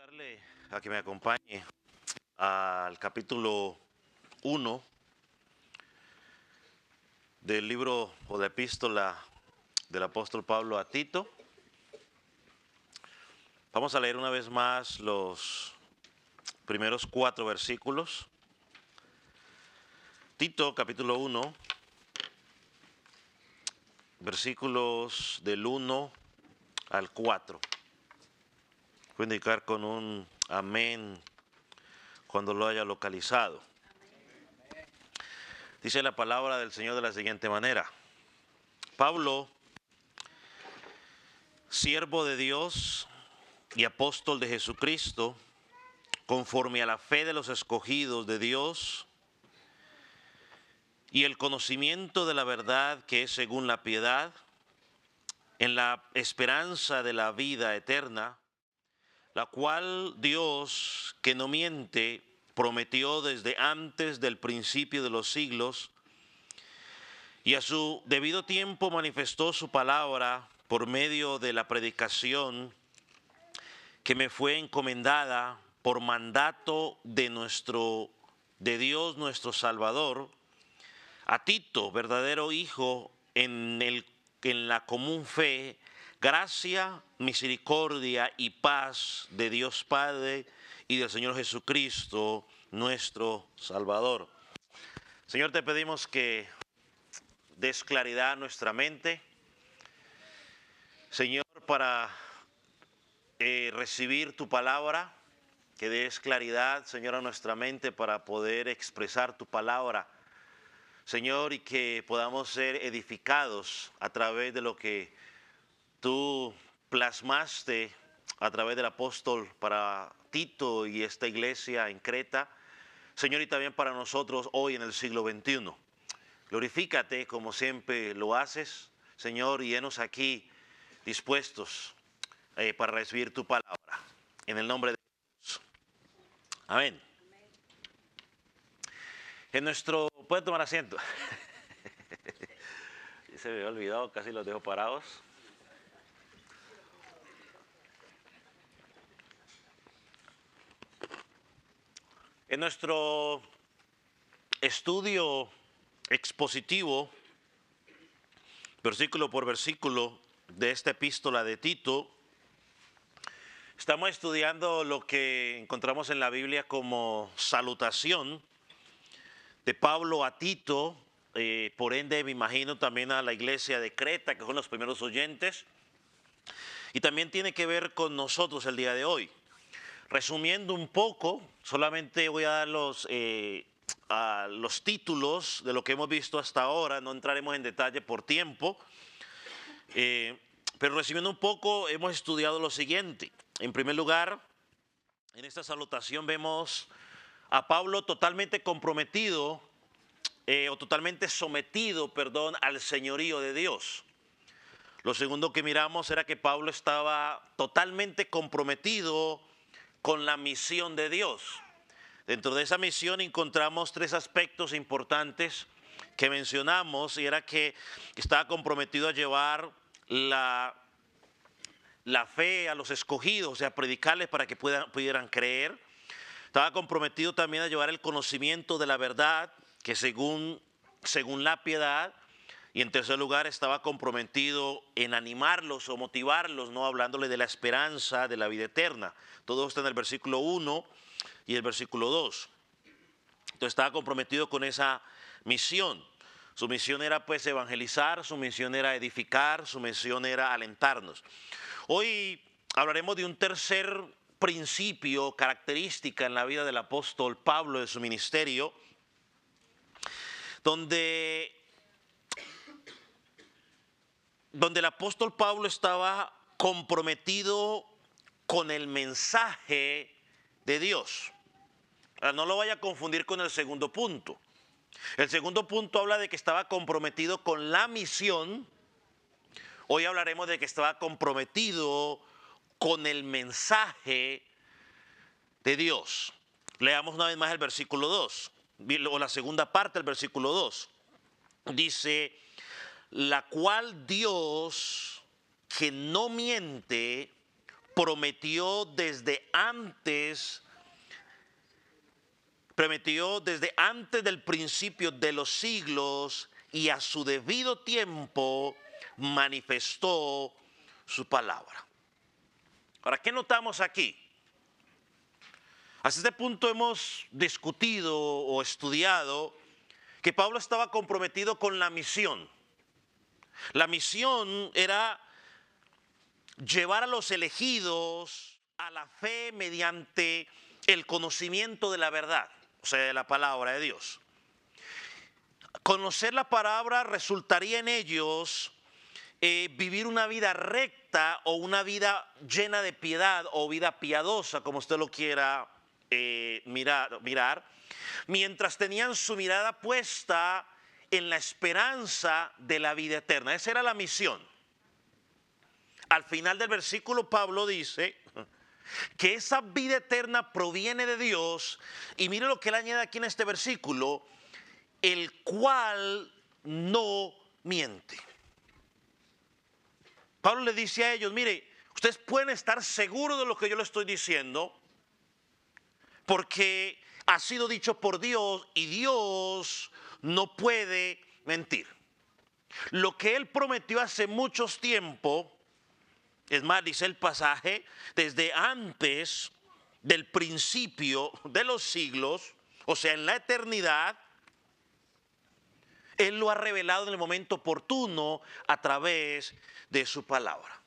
Invitarle a que me acompañe al capítulo 1 del libro o la epístola del apóstol Pablo a Tito. Vamos a leer una vez más los primeros 4 versículos. Tito, capítulo 1, versículos del 1 al 4. Puedo indicar con un amén cuando lo haya localizado. Dice la palabra del Señor de la siguiente manera: Pablo, siervo de Dios y apóstol de Jesucristo, conforme a la fe de los escogidos de Dios y el conocimiento de la verdad que es según la piedad, en la esperanza de la vida eterna, la cual Dios, que no miente, prometió desde antes del principio de los siglos, y a su debido tiempo manifestó su palabra por medio de la predicación que me fue encomendada por mandato de Dios nuestro Salvador, a Tito, verdadero hijo en la común fe, gracia, misericordia y paz de Dios Padre y del Señor Jesucristo, nuestro Salvador. Señor, te pedimos que des claridad a nuestra mente, Señor, para recibir tu palabra, que des claridad, Señor, a nuestra mente para poder expresar tu palabra, Señor, y que podamos ser edificados a través de lo que tú plasmaste a través del apóstol para Tito y esta iglesia en Creta, Señor, y también para nosotros hoy en el siglo XXI. Glorifícate como siempre lo haces, Señor, y henos aquí dispuestos para recibir tu palabra. En el nombre de Jesús. Amén. ¿Puede tomar asiento? Se me había olvidado, casi los dejo parados. En nuestro estudio expositivo, versículo por versículo, de esta epístola de Tito, estamos estudiando lo que encontramos en la Biblia como salutación de Pablo a Tito, por ende me imagino también a la iglesia de Creta, que son los primeros oyentes, y también tiene que ver con nosotros el día de hoy. Resumiendo un poco, solamente voy a dar los títulos de lo que hemos visto hasta ahora, no entraremos en detalle por tiempo, pero resumiendo un poco, hemos estudiado lo siguiente. En primer lugar, en esta salutación vemos a Pablo totalmente comprometido o totalmente sometido, al señorío de Dios. Lo segundo que miramos era que Pablo estaba totalmente comprometido con la misión de Dios. Dentro de esa misión encontramos 3 aspectos importantes que mencionamos, y era que estaba comprometido a llevar la fe a los escogidos, o sea, predicarles para que pudieran creer. Estaba comprometido también a llevar el conocimiento de la verdad, que según la piedad. Y en tercer lugar, estaba comprometido en animarlos o motivarlos, ¿no? Hablándole de la esperanza de la vida eterna. Todo está en el versículo 1 y el versículo 2. Entonces estaba comprometido con esa misión. Su misión era pues evangelizar, su misión era edificar, su misión era alentarnos. Hoy hablaremos de un tercer principio, característica en la vida del apóstol Pablo, de su ministerio, donde el apóstol Pablo estaba comprometido con el mensaje de Dios. No lo vaya a confundir con el segundo punto. El segundo punto habla de que estaba comprometido con la misión. Hoy hablaremos de que estaba comprometido con el mensaje de Dios. Leamos una vez más el versículo 2, o la segunda parte del versículo 2. Dice: la cual Dios, que no miente, prometió desde antes del principio de los siglos y a su debido tiempo manifestó su palabra. Ahora, ¿qué notamos aquí? Hasta este punto hemos discutido o estudiado que Pablo estaba comprometido con la misión. La misión era llevar a los elegidos a la fe mediante el conocimiento de la verdad, o sea, de la palabra de Dios. Conocer la palabra resultaría en ellos vivir una vida recta o una vida llena de piedad o vida piadosa, como usted lo quiera mirar, mientras tenían su mirada puesta en la esperanza de la vida eterna. Esa era la misión. Al final del versículo Pablo dice que esa vida eterna proviene de Dios, y mire lo que él añade aquí en este versículo: el cual no miente. Pablo le dice a ellos: mire, ustedes pueden estar seguros de lo que yo les estoy diciendo, porque ha sido dicho por Dios y Dios no puede mentir. Lo que Él prometió hace mucho tiempo, es más, dice el pasaje, desde antes del principio de los siglos, o sea, en la eternidad, Él lo ha revelado en el momento oportuno a través de su palabra.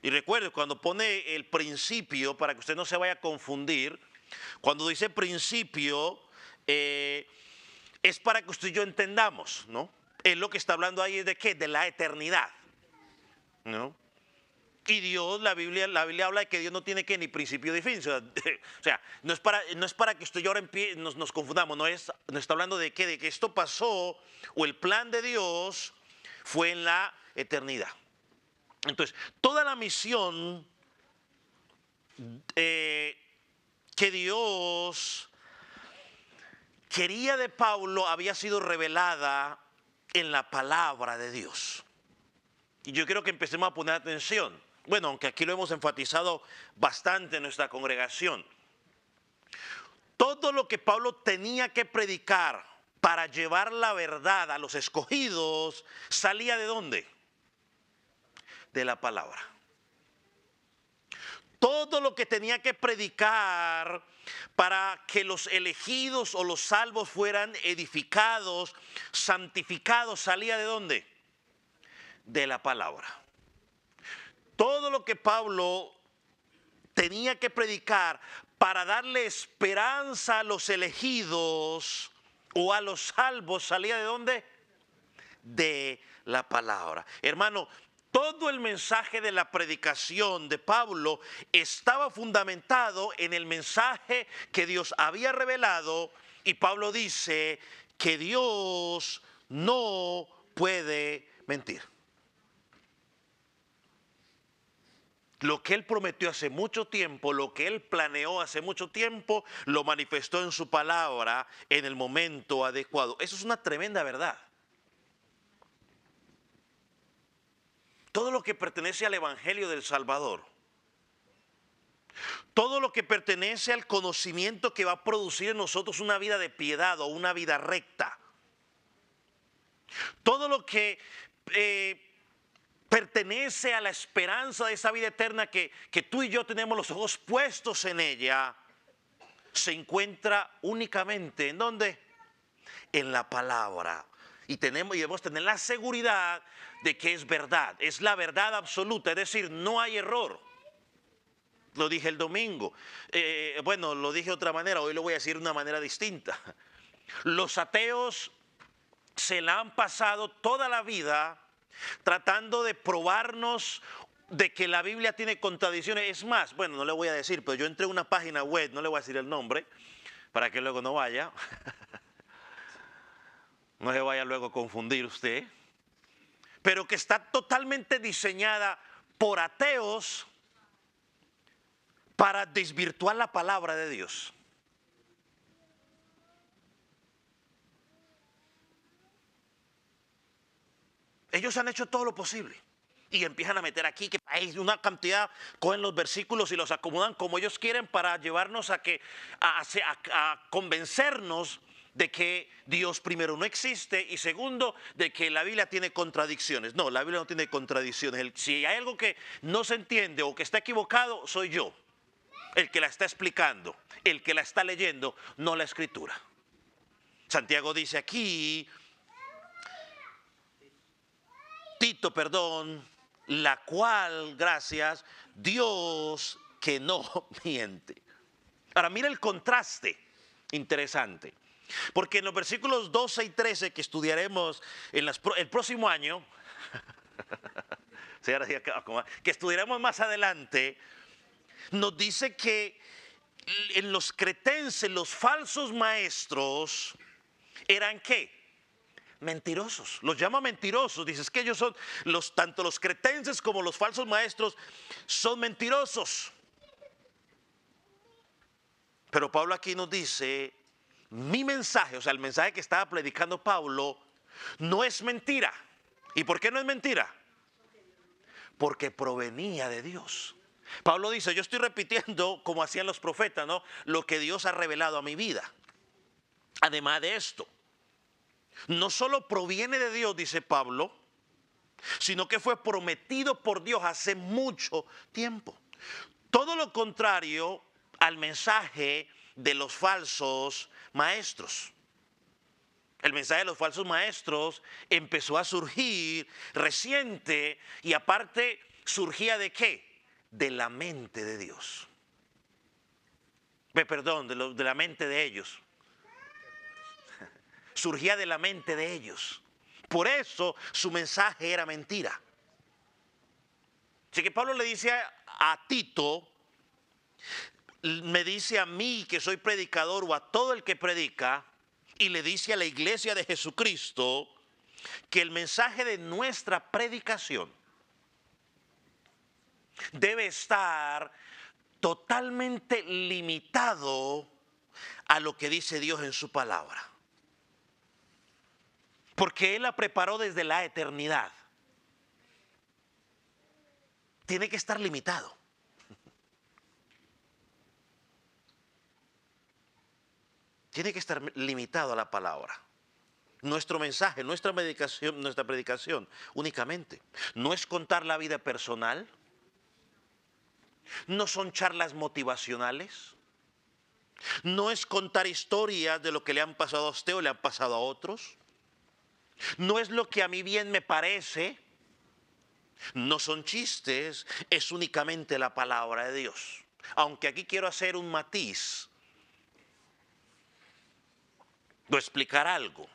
Y recuerde, cuando pone el principio, para que usted no se vaya a confundir, cuando dice principio, es para que usted y yo entendamos, ¿no? Él lo que está hablando ahí es de ¿qué? De la eternidad, ¿no? Y Dios, la Biblia habla de que Dios no tiene que ni principio ni fin. O sea, no es para que usted y yo ahora nos confundamos. No está hablando de que esto pasó, o el plan de Dios fue en la eternidad. Entonces, toda la misión que Dios quería de Pablo había sido revelada en la palabra de Dios. Y yo quiero que empecemos a poner atención. Bueno, aunque aquí lo hemos enfatizado bastante en nuestra congregación. Todo lo que Pablo tenía que predicar para llevar la verdad a los escogidos, ¿salía de dónde? De la palabra. Todo lo que tenía que predicar para que los elegidos o los salvos fueran edificados, santificados, ¿salía de dónde? De la palabra. Todo lo que Pablo tenía que predicar para darle esperanza a los elegidos o a los salvos, ¿salía de dónde? De la palabra. Hermano, todo el mensaje de la predicación de Pablo estaba fundamentado en el mensaje que Dios había revelado, y Pablo dice que Dios no puede mentir. Lo que Él prometió hace mucho tiempo, lo que Él planeó hace mucho tiempo, lo manifestó en su palabra en el momento adecuado. Eso es una tremenda verdad. Todo lo que pertenece al Evangelio del Salvador, todo lo que pertenece al conocimiento que va a producir en nosotros una vida de piedad o una vida recta, todo lo que pertenece a la esperanza de esa vida eterna que tú y yo tenemos los ojos puestos en ella, se encuentra únicamente ¿en dónde? En la palabra. Y debemos tener la seguridad de que es verdad, es la verdad absoluta, es decir, no hay error. Lo dije el domingo, bueno, lo dije de otra manera, hoy lo voy a decir de una manera distinta. Los ateos se la han pasado toda la vida tratando de probarnos de que la Biblia tiene contradicciones. Es más, bueno, no le voy a decir, pero yo entré a una página web, no le voy a decir el nombre, para que luego no vaya, no se vaya luego a confundir usted, pero que está totalmente diseñada por ateos para desvirtuar la palabra de Dios. Ellos han hecho todo lo posible. y empiezan a meter aquí que hay una cantidad, cogen los versículos y los acomodan como ellos quieren para llevarnos a convencernos de que Dios primero no existe y segundo de que la Biblia tiene contradicciones. No, la Biblia no tiene contradicciones. Si hay algo que no se entiende o que está equivocado, soy yo, el que la está explicando, el que la está leyendo, no la Escritura. Santiago dice aquí, Tito, perdón, la cual, gracias, Dios que no miente. Ahora mira el contraste interesante, porque en los versículos 12 y 13 que estudiaremos el próximo año, que estudiaremos más adelante, nos dice que en los cretenses los falsos maestros eran ¿qué? Mentirosos. Los llama mentirosos. Dices que ellos son tanto los cretenses como los falsos maestros son mentirosos. Pero Pablo aquí nos dice, mi mensaje, o sea, el mensaje que estaba predicando Pablo, no es mentira. ¿Y por qué no es mentira? Porque provenía de Dios. Pablo dice, yo estoy repitiendo como hacían los profetas, ¿no? Lo que Dios ha revelado a mi vida. Además de esto, no solo proviene de Dios, dice Pablo, sino que fue prometido por Dios hace mucho tiempo. Todo lo contrario al mensaje de los falsos maestros. El mensaje de los falsos maestros empezó a surgir reciente y aparte surgía ¿de qué? De la mente de Dios. Perdón, de la mente de ellos. Surgía de la mente de ellos. Por eso su mensaje era mentira. Así que Pablo le dice a Tito, me dice a mí que soy predicador o a todo el que predica, y le dice a la iglesia de Jesucristo que el mensaje de nuestra predicación debe estar totalmente limitado a lo que dice Dios en su palabra. Porque Él la preparó desde la eternidad. Tiene que estar limitado. Tiene que estar limitado a la palabra. Nuestro mensaje, nuestra predicación únicamente no es contar la vida personal, no son charlas motivacionales, no es contar historias de lo que le han pasado a usted o le han pasado a otros, no es lo que a mí bien me parece, no son chistes, es únicamente la palabra de Dios. Aunque aquí quiero hacer un matiz o explicar algo.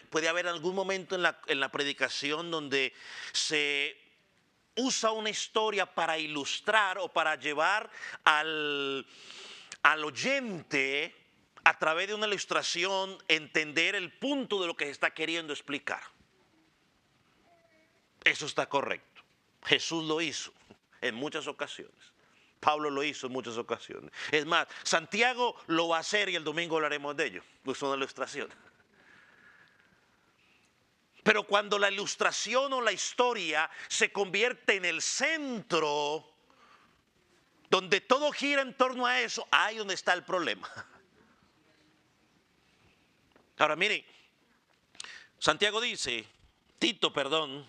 Puede haber algún momento en la predicación donde se usa una historia para ilustrar o para llevar al oyente a través de una ilustración entender el punto de lo que se está queriendo explicar. Eso está correcto. Jesús lo hizo en muchas ocasiones. Pablo lo hizo en muchas ocasiones. Es más, Santiago lo va a hacer y el domingo hablaremos de ello. Es una ilustración. Pero cuando la ilustración o la historia se convierte en el centro, donde todo gira en torno a eso, ahí donde está el problema. Ahora miren, Santiago dice, Tito, perdón,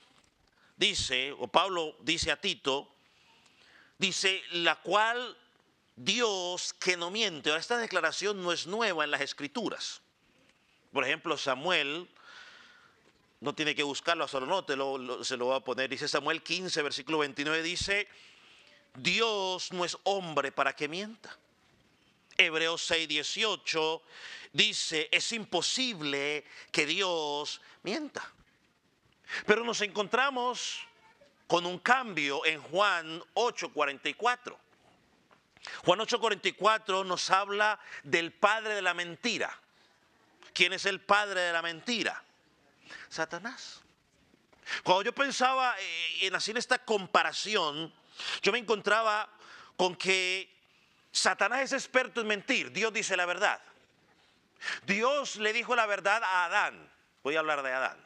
dice, o Pablo dice a Tito, dice, la cual Dios que no miente. Ahora esta declaración no es nueva en las Escrituras. Por ejemplo, Samuel, no tiene que buscarlo, solo no, se lo voy a poner. Dice Samuel 15, versículo 29, dice, Dios no es hombre para que mienta. Hebreos 6, 18 dice, es imposible que Dios mienta. Pero nos encontramos con un cambio en Juan 8, 44. Juan 8, 44 nos habla del padre de la mentira. ¿Quién es el padre de la mentira? Satanás. Cuando yo pensaba en hacer esta comparación, yo me encontraba con que Satanás es experto en mentir. Dios dice la verdad. Dios le dijo la verdad a Adán. Voy a hablar de Adán.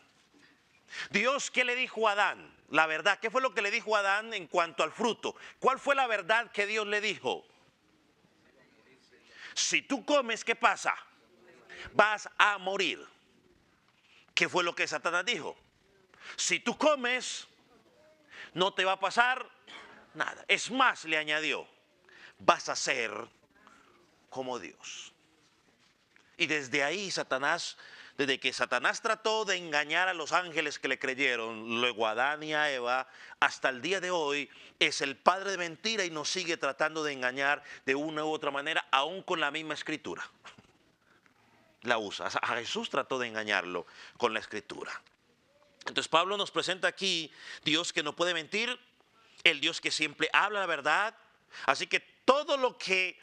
Dios, ¿qué le dijo a Adán? La verdad. ¿Qué fue lo que le dijo a Adán en cuanto al fruto? ¿Cuál fue la verdad que Dios le dijo? Si tú comes, ¿qué pasa? Vas a morir. ¿Qué fue lo que Satanás dijo? Si tú comes, no te va a pasar nada. Es más, le añadió, vas a ser como Dios. Y desde ahí desde que Satanás trató de engañar a los ángeles que le creyeron, luego a Adán y a Eva, hasta el día de hoy es el padre de mentira y nos sigue tratando de engañar de una u otra manera, aún con la misma escritura. La usa. A Jesús trató de engañarlo con la escritura. Entonces Pablo nos presenta aquí Dios que no puede mentir, el Dios que siempre habla la verdad. Así que todo lo que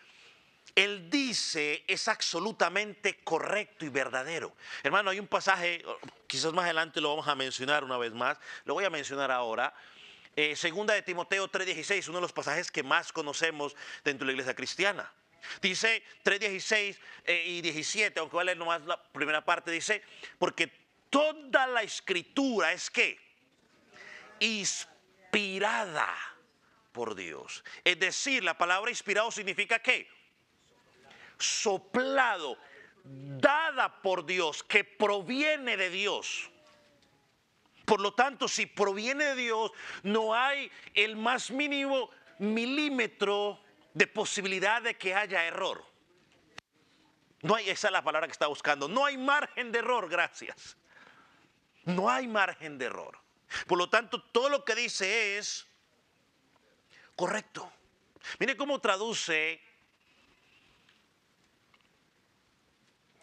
Él dice es absolutamente correcto y verdadero. Hermano, hay un pasaje, quizás más adelante lo vamos a mencionar una vez más, lo voy a mencionar ahora. Segunda de Timoteo 3:16, uno de los pasajes que más conocemos dentro de la iglesia cristiana. Dice 3:16 y 17, aunque voy a leer nomás la primera parte, dice, porque toda la escritura es ¿qué? Inspirada por Dios. Es decir, la palabra inspirado significa ¿qué? Soplado, dada por Dios, que proviene de Dios. Por lo tanto, si proviene de Dios, no hay el más mínimo milímetro de posibilidad de que haya error. No hay, esa es la palabra que está buscando. No hay margen de error, gracias. No hay margen de error. Por lo tanto, todo lo que dice es correcto. Mire cómo traduce.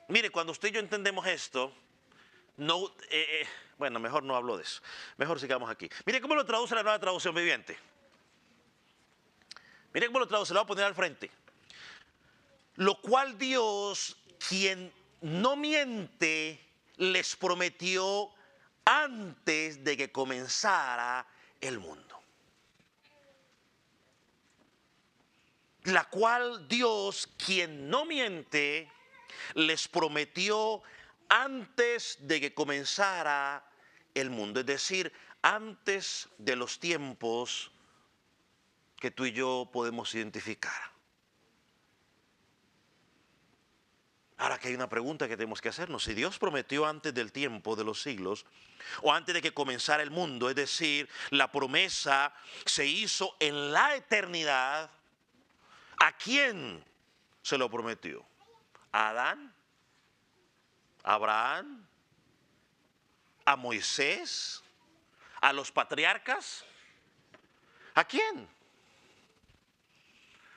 Mire, cuando usted y yo entendemos esto, no, bueno, mejor no hablo de eso. Mejor sigamos aquí. Mire cómo lo traduce la Nueva Traducción Viviente. Mire cómo lo traduce, lo voy a poner al frente. Lo cual Dios, quien no miente, les prometió antes de que comenzara el mundo. La cual Dios, quien no miente, les prometió antes de que comenzara el mundo. Es decir, antes de los tiempos que tú y yo podemos identificar. Ahora que hay una pregunta que tenemos que hacernos. Si Dios prometió antes del tiempo de los siglos, o antes de que comenzara el mundo, es decir, la promesa se hizo en la eternidad, ¿a quién se lo prometió? ¿A Adán? ¿A Abraham? ¿A Moisés? ¿A los patriarcas? ¿A quién?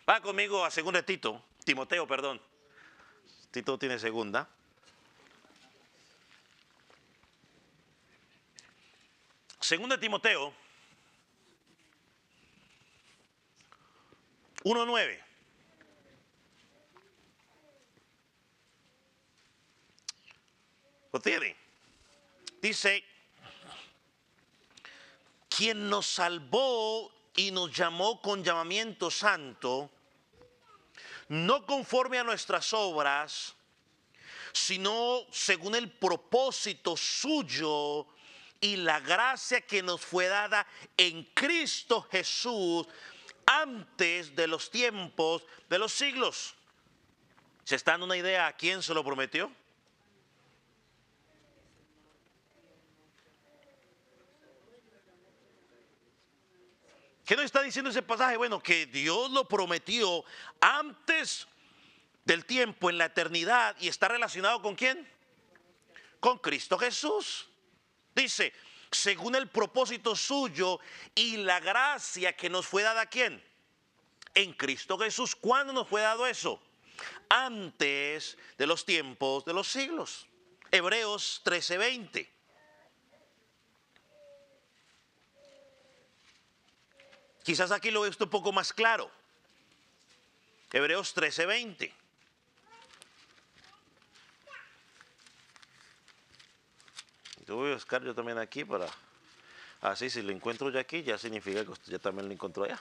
Va conmigo a segunda de Timoteo, perdón. Tito tiene segunda. Segunda de Timoteo 1:9. Lo tiene. Dice, quien nos salvó y nos llamó con llamamiento santo, no conforme a nuestras obras, sino según el propósito suyo y la gracia que nos fue dada en Cristo Jesús antes de los tiempos de los siglos. ¿Se está dando una idea a quién se lo prometió? ¿Qué nos está diciendo ese pasaje? Bueno, que Dios lo prometió antes del tiempo, en la eternidad, y está relacionado ¿con quién? Con Cristo Jesús. Dice, según el propósito suyo y la gracia que nos fue dada ¿a quién? En Cristo Jesús. ¿Cuándo nos fue dado eso? Antes de los tiempos de los siglos. Hebreos 13:20. Quizás aquí lo ve usted un poco más claro. Hebreos 13:20. Yo voy a buscar yo también aquí para... Así, si lo encuentro ya aquí, ya significa que usted ya también lo encontró allá.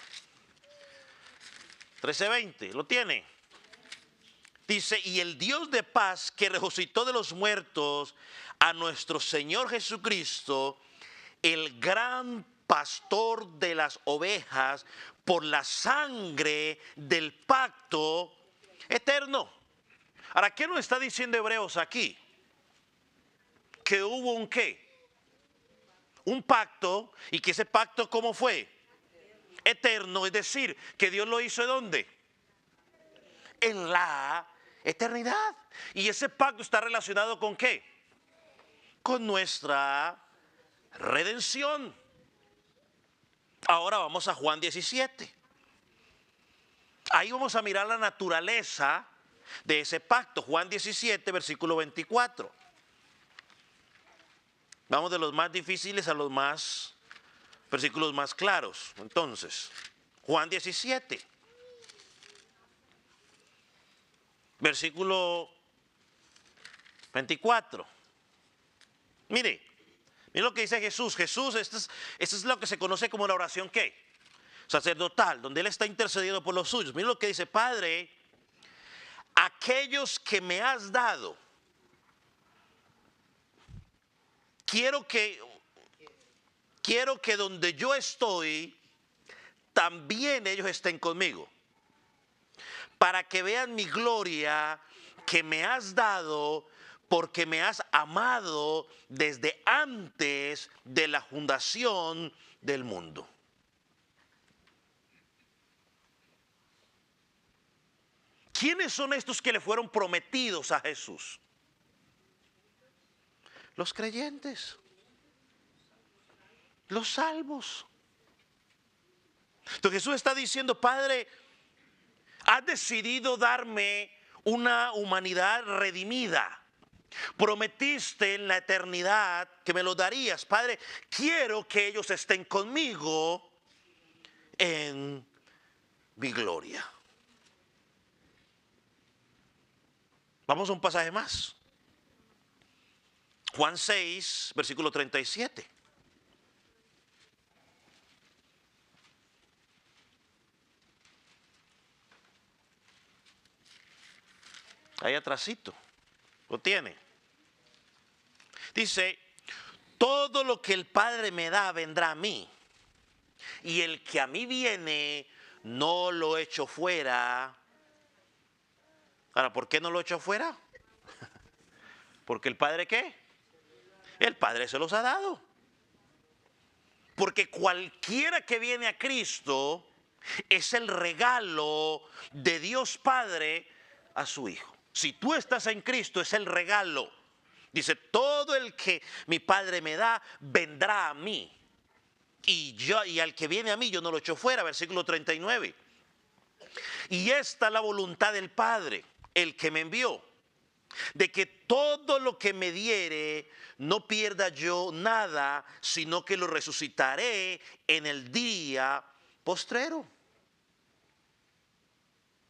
13:20, ¿lo tiene? Dice, y el Dios de paz que resucitó de los muertos a nuestro Señor Jesucristo, el gran pastor de las ovejas por la sangre del pacto eterno. Ahora, ¿qué nos está diciendo Hebreos aquí? Que hubo un ¿qué? Un pacto, y que ese pacto, ¿cómo fue? Eterno, es decir, que Dios lo hizo ¿en dónde? En la eternidad. Y ese pacto está relacionado ¿con qué? Con nuestra redención. Ahora vamos a Juan 17. Ahí vamos a mirar la naturaleza de ese pacto. Juan 17, versículo 24. Vamos de los más difíciles a los más, versículos más claros. Entonces, Juan 17, versículo 24. Mire lo que dice Jesús. Jesús, esto es lo que se conoce como la oración ¿qué? Sacerdotal, donde Él está intercediendo por los suyos. Mire lo que dice: Padre, aquellos que me has dado, quiero que donde yo estoy, también ellos estén conmigo, para que vean mi gloria que me has dado, porque me has amado desde antes de la fundación del mundo. ¿Quiénes son estos que le fueron prometidos a Jesús? Los creyentes, los salvos. Entonces Jesús está diciendo: Padre, has decidido darme una humanidad redimida. Prometiste en la eternidad que me lo darías. Padre, quiero que ellos estén conmigo en mi gloria. Vamos a un pasaje más. Juan 6, versículo 37. Ahí atrásito. Lo tiene. Dice: todo lo que el Padre me da vendrá a mí, y el que a mí viene no lo echo fuera. Ahora, ¿por qué no lo echo fuera? Porque el Padre ¿qué? El Padre se los ha dado. Porque cualquiera que viene a Cristo es el regalo de Dios Padre a su Hijo. Si tú estás en Cristo, es el regalo. Dice: todo el que mi Padre me da vendrá a mí, y al que viene a mí yo no lo echo fuera. Versículo 39. Y esta es la voluntad del Padre, el que me envió, de que todo lo que me diere no pierda yo nada, sino que lo resucitaré en el día postrero.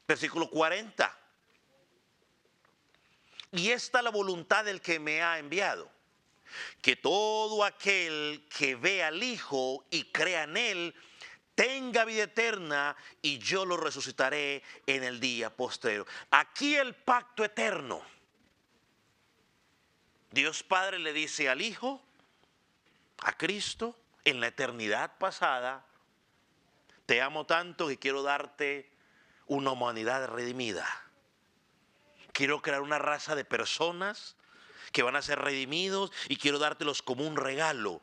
Versículo 40. Y esta es la voluntad del que me ha enviado, que todo aquel que ve al Hijo y crea en Él tenga vida eterna, y yo lo resucitaré en el día postrero. Aquí el pacto eterno. Dios Padre le dice al Hijo, a Cristo, en la eternidad pasada: te amo tanto que quiero darte una humanidad redimida. Quiero crear una raza de personas que van a ser redimidos, y quiero dártelos como un regalo.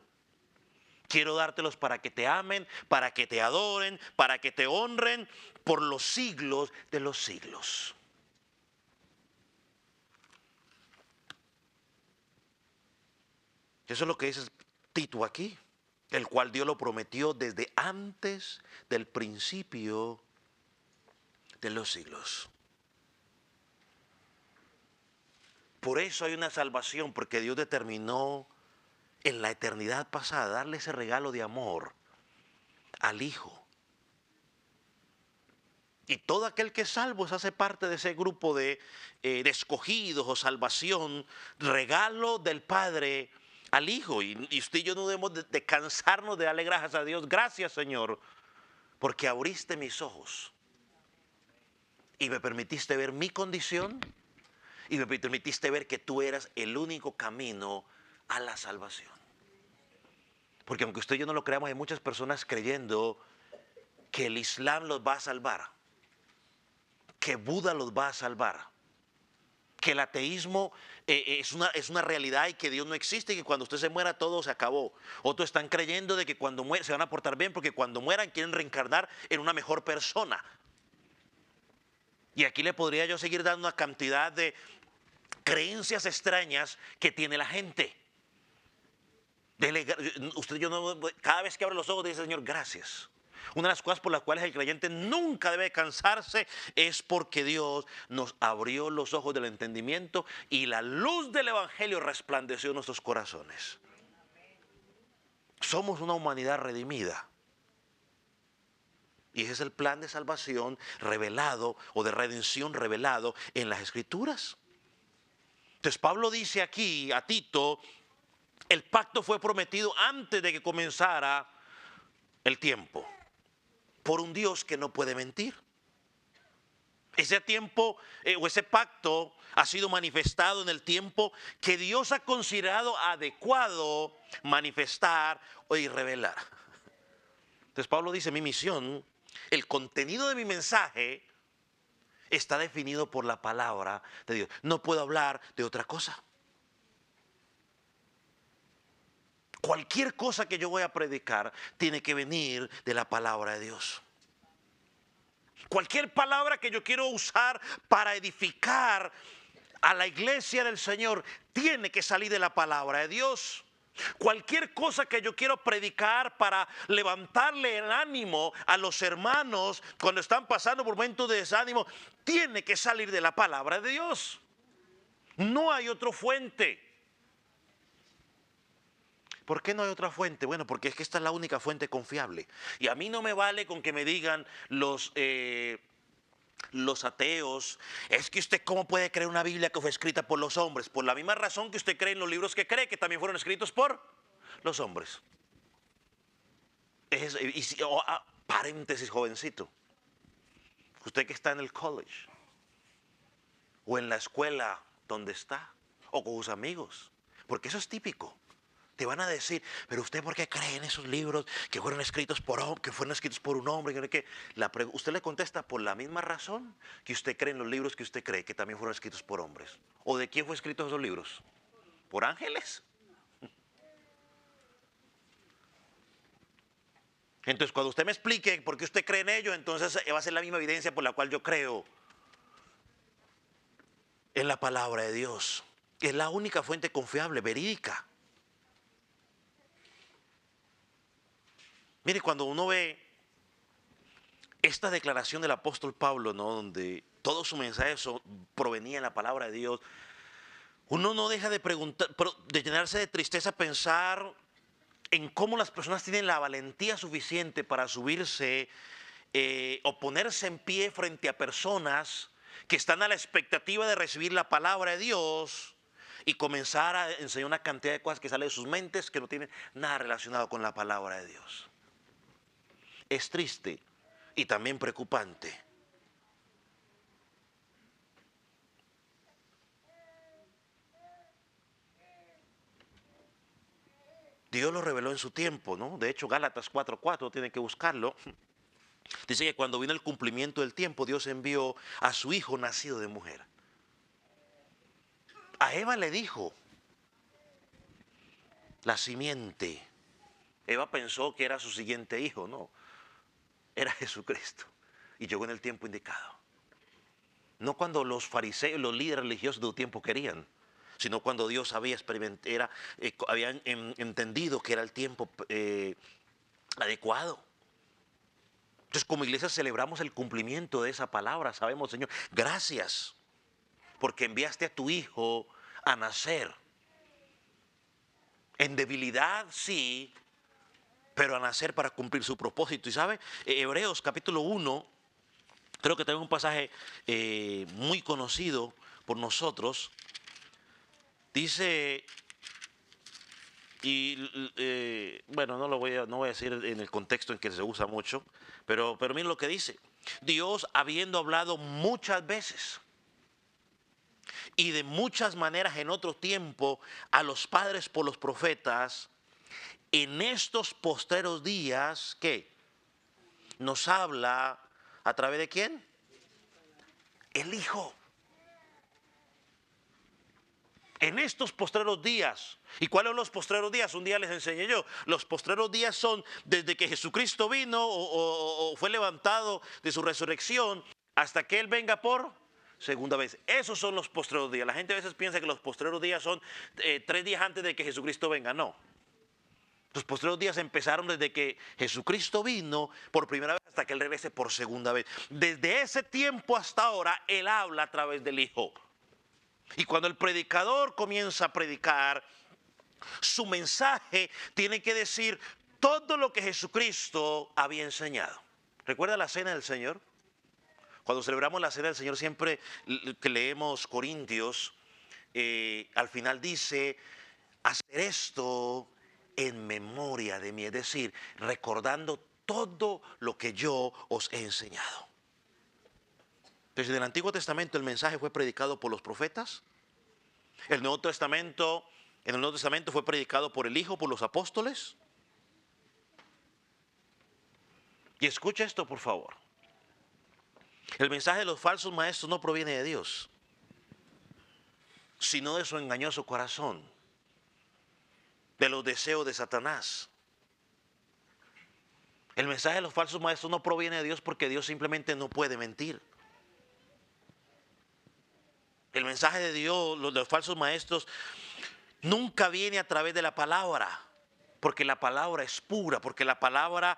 Quiero dártelos para que te amen, para que te adoren, para que te honren por los siglos de los siglos. Eso es lo que dice Tito aquí, el cual Dios lo prometió desde antes del principio de los siglos. Por eso hay una salvación, porque Dios determinó en la eternidad pasada darle ese regalo de amor al Hijo. Y todo aquel que es salvo hace parte de ese grupo de escogidos o salvación, regalo del Padre al Hijo. Y usted y yo no debemos de cansarnos de darle gracias a Dios. Gracias, Señor, porque abriste mis ojos y me permitiste ver mi condición, y me permitiste ver que tú eras el único camino a la salvación. Porque aunque usted y yo no lo creamos, hay muchas personas creyendo que el Islam los va a salvar, que Buda los va a salvar, que el ateísmo es una realidad y que Dios no existe y que cuando usted se muera todo se acabó. Otros están creyendo de que cuando mueran se van a portar bien porque cuando mueran quieren reencarnar en una mejor persona. Y aquí le podría yo seguir dando una cantidad de creencias extrañas que tiene la gente. Cada vez que abre los ojos dice, Señor, gracias. Una de las cosas por las cuales el creyente nunca debe cansarse es porque Dios nos abrió los ojos del entendimiento y la luz del Evangelio resplandeció en nuestros corazones. Somos una humanidad redimida. Y ese es el plan de salvación revelado o de redención revelado en las Escrituras. Entonces Pablo dice aquí a Tito, el pacto fue prometido antes de que comenzara el tiempo, por un Dios que no puede mentir. Ese tiempo o ese pacto ha sido manifestado en el tiempo que Dios ha considerado adecuado manifestar y revelar. Entonces Pablo dice, mi misión, el contenido de mi mensaje está definido por la palabra de Dios. No puedo hablar de otra cosa. Cualquier cosa que yo voy a predicar tiene que venir de la palabra de Dios. Cualquier palabra que yo quiero usar para edificar a la iglesia del Señor tiene que salir de la palabra de Dios. Cualquier cosa que yo quiero predicar para levantarle el ánimo a los hermanos cuando están pasando por momentos de desánimo, tiene que salir de la palabra de Dios. No hay otra fuente. ¿Por qué no hay otra fuente? Bueno, porque es que esta es la única fuente confiable. Y a mí no me vale con que me digan los ateos, es que usted cómo puede creer una Biblia que fue escrita por los hombres. Por la misma razón que usted cree en los libros que cree, que también fueron escritos por los hombres. Paréntesis, jovencito. Usted que está en el college, o en la escuela donde está, o con sus amigos, porque eso es típico. Te van a decir, pero usted ¿por qué cree en esos libros que fueron escritos por un hombre? Usted le contesta por la misma razón que usted cree en los libros que usted cree que también fueron escritos por hombres. ¿O de quién fue escritos esos libros? ¿Por ángeles? Entonces cuando usted me explique por qué usted cree en ello, entonces va a ser la misma evidencia por la cual yo creo en la palabra de Dios. Es la única fuente confiable, verídica. Mire, cuando uno ve esta declaración del apóstol Pablo, ¿no?, donde todo su mensaje provenía de la palabra de Dios, uno no deja de preguntar, de llenarse de tristeza pensar en cómo las personas tienen la valentía suficiente para subirse o ponerse en pie frente a personas que están a la expectativa de recibir la palabra de Dios y comenzar a enseñar una cantidad de cosas que salen de sus mentes que no tienen nada relacionado con la palabra de Dios. Es triste y también preocupante. Dios lo reveló en su tiempo, ¿no? De hecho, Gálatas 4:4, tienen que buscarlo. Dice que cuando vino el cumplimiento del tiempo, Dios envió a su hijo nacido de mujer. A Eva le dijo, la simiente. Eva pensó que era su siguiente hijo, no. Era Jesucristo. Y llegó en el tiempo indicado. No cuando los fariseos, los líderes religiosos de un tiempo querían, sino cuando Dios había habían entendido que era el tiempo adecuado. Entonces, como iglesia celebramos el cumplimiento de esa palabra. Sabemos, Señor, gracias porque enviaste a tu hijo a nacer. En debilidad, sí, pero a nacer para cumplir su propósito. Y sabe, Hebreos capítulo 1, creo que tenemos un pasaje muy conocido por nosotros. Dice, bueno, no voy a decir en el contexto en que se usa mucho, pero miren lo que dice. Dios, habiendo hablado muchas veces y de muchas maneras en otro tiempo a los padres por los profetas, en estos postreros días, ¿qué? Nos habla a través de quién? El Hijo. En estos postreros días. ¿Y cuáles son los postreros días? Un día les enseñé yo. Los postreros días son desde que Jesucristo vino o fue levantado de su resurrección hasta que Él venga por segunda vez. Esos son los postreros días. La gente a veces piensa que los postreros días son 3 días antes de que Jesucristo venga. No. Los postreros días empezaron desde que Jesucristo vino por primera vez hasta que Él regrese por segunda vez. Desde ese tiempo hasta ahora, Él habla a través del Hijo. Y cuando el predicador comienza a predicar, su mensaje tiene que decir todo lo que Jesucristo había enseñado. ¿Recuerda la cena del Señor? Cuando celebramos la cena del Señor, siempre que leemos Corintios, al final dice, hacer esto en memoria de mí, es decir, recordando todo lo que yo os he enseñado. Entonces, en el Antiguo Testamento el mensaje fue predicado por los profetas. En el Nuevo Testamento fue predicado por el Hijo, por los apóstoles. Y escucha esto, por favor. El mensaje de los falsos maestros no proviene de Dios, sino de su engañoso corazón, de los deseos de Satanás. El mensaje de los falsos maestros no proviene de Dios porque Dios simplemente no puede mentir. El mensaje de Dios, los falsos maestros, nunca viene a través de la palabra, porque la palabra es pura, porque la palabra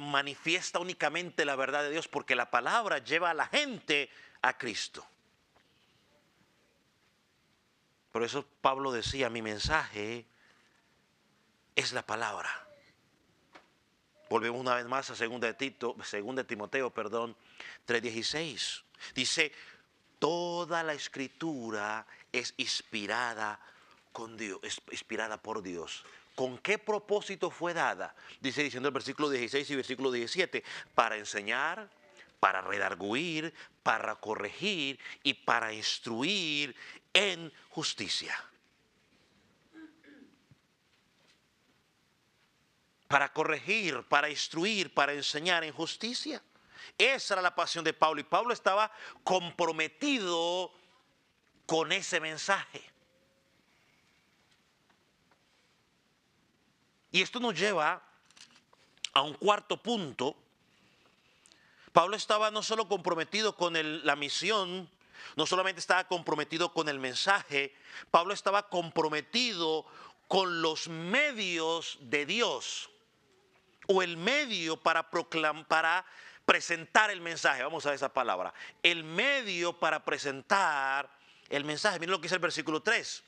manifiesta únicamente la verdad de Dios, porque la palabra lleva a la gente a Cristo. Por eso Pablo decía, mi mensaje es la palabra. Volvemos una vez más a 2 Timoteo 3:16. Dice, toda la escritura es inspirada por Dios. ¿Con qué propósito fue dada? Dice diciendo el versículo 16 y versículo 17, para enseñar, para redarguir, para corregir y para instruir en justicia. Para corregir, para instruir, para enseñar en justicia. Esa era la pasión de Pablo y Pablo estaba comprometido con ese mensaje. Y esto nos lleva a un cuarto punto. Pablo estaba no solo comprometido con la misión, no solamente estaba comprometido con el mensaje, Pablo estaba comprometido con los medios de Dios o el medio para presentar el mensaje. Vamos a ver esa palabra. El medio para presentar el mensaje. Miren lo que dice el versículo 3.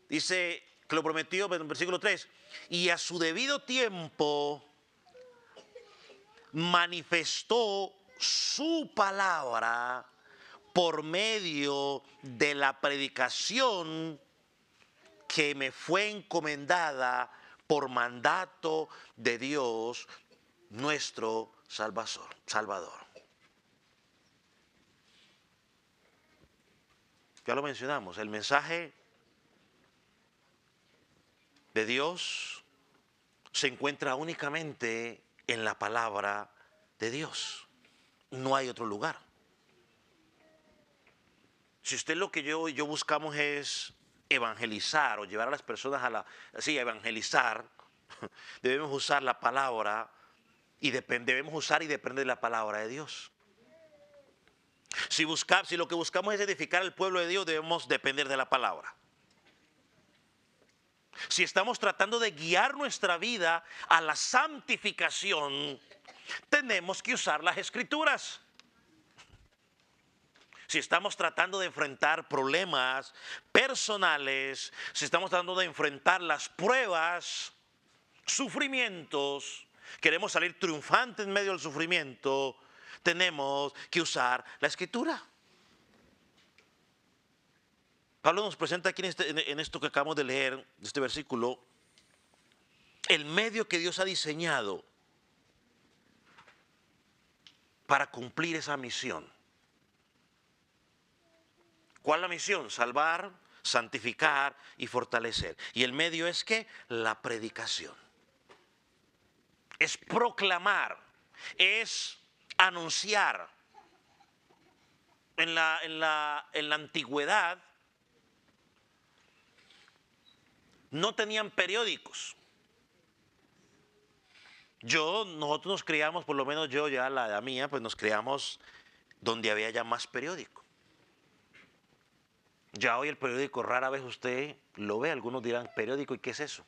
Dice que lo prometió en el versículo 3. Y a su debido tiempo manifestó su palabra por medio de la predicación que me fue encomendada por mandato de Dios, nuestro Salvador. Ya lo mencionamos, el mensaje de Dios se encuentra únicamente en la palabra de Dios. No hay otro lugar. Si usted lo que yo buscamos es evangelizar o llevar a las personas a evangelizar, debemos usar la palabra y debemos usar y depender de la palabra de Dios. Si lo que buscamos es edificar al pueblo de Dios, debemos depender de la palabra. Si estamos tratando de guiar nuestra vida a la santificación, tenemos que usar las Escrituras. Si estamos tratando de enfrentar problemas personales, si estamos tratando de enfrentar las pruebas, sufrimientos, queremos salir triunfantes en medio del sufrimiento, tenemos que usar la Escritura. Pablo nos presenta aquí en esto que acabamos de leer, este versículo, el medio que Dios ha diseñado para cumplir esa misión. ¿Cuál es la misión? Salvar santificar y fortalecer. Y el medio es que la predicación. Es proclamar, es anunciar. En la antigüedad no tenían periódicos. Nosotros nos criamos, por lo menos yo ya, la edad mía, pues nos criamos donde había ya más periódico. Ya hoy el periódico rara vez usted lo ve, algunos dirán, periódico, ¿y qué es eso?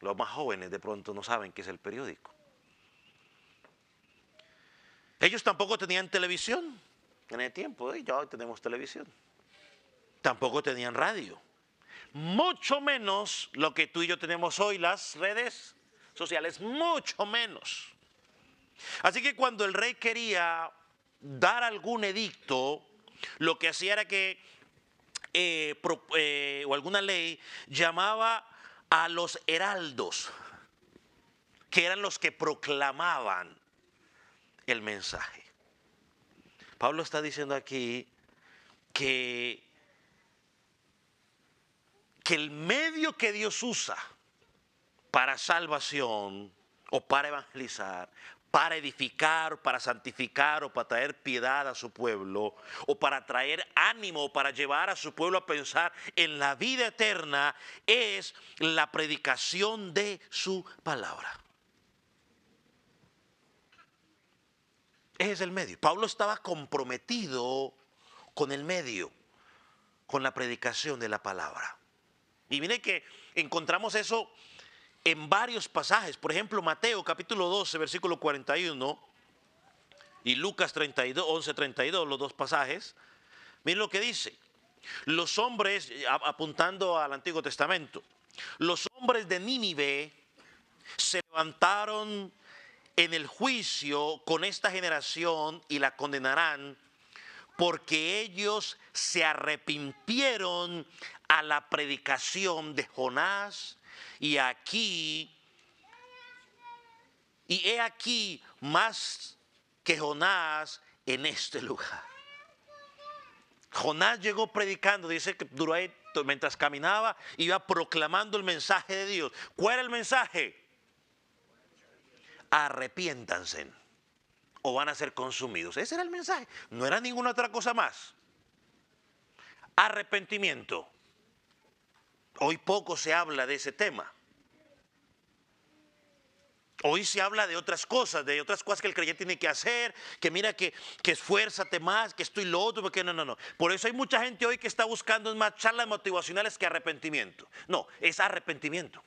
Los más jóvenes de pronto no saben qué es el periódico. Ellos tampoco tenían televisión en el tiempo, ya hoy tenemos televisión. Tampoco tenían radio. Mucho menos lo que tú y yo tenemos hoy, las redes sociales, mucho menos. Así que cuando el rey quería dar algún edicto, lo que hacía era que, o alguna ley, llamaba a los heraldos, que eran los que proclamaban el mensaje. Pablo está diciendo aquí que el medio que Dios usa para salvación o para evangelizar, para edificar, para santificar o para traer piedad a su pueblo o para traer ánimo o para llevar a su pueblo a pensar en la vida eterna es la predicación de su palabra. Ese es el medio. Pablo estaba comprometido con el medio, con la predicación de la palabra. Y mire que encontramos eso en varios pasajes. Por ejemplo, Mateo capítulo 12, versículo 41 y Lucas 32, 11, 32, los dos pasajes. Miren lo que dice. Los hombres, apuntando al Antiguo Testamento, los hombres de Nínive se levantaron en el juicio con esta generación y la condenarán porque ellos se arrepintieron a la predicación de Jonás y he aquí más que Jonás en este lugar. Jonás llegó predicando, dice que duró ahí, mientras caminaba, iba proclamando el mensaje de Dios. ¿Cuál era el mensaje? Arrepiéntanse o van a ser consumidos. Ese era el mensaje, no era ninguna otra cosa más. Arrepentimiento. Hoy poco se habla de ese tema. Hoy se habla de otras cosas que el creyente tiene que hacer, que mira que esfuérzate más, que esto y lo otro, porque no. Por eso hay mucha gente hoy que está buscando más charlas motivacionales que arrepentimiento. No, es arrepentimiento.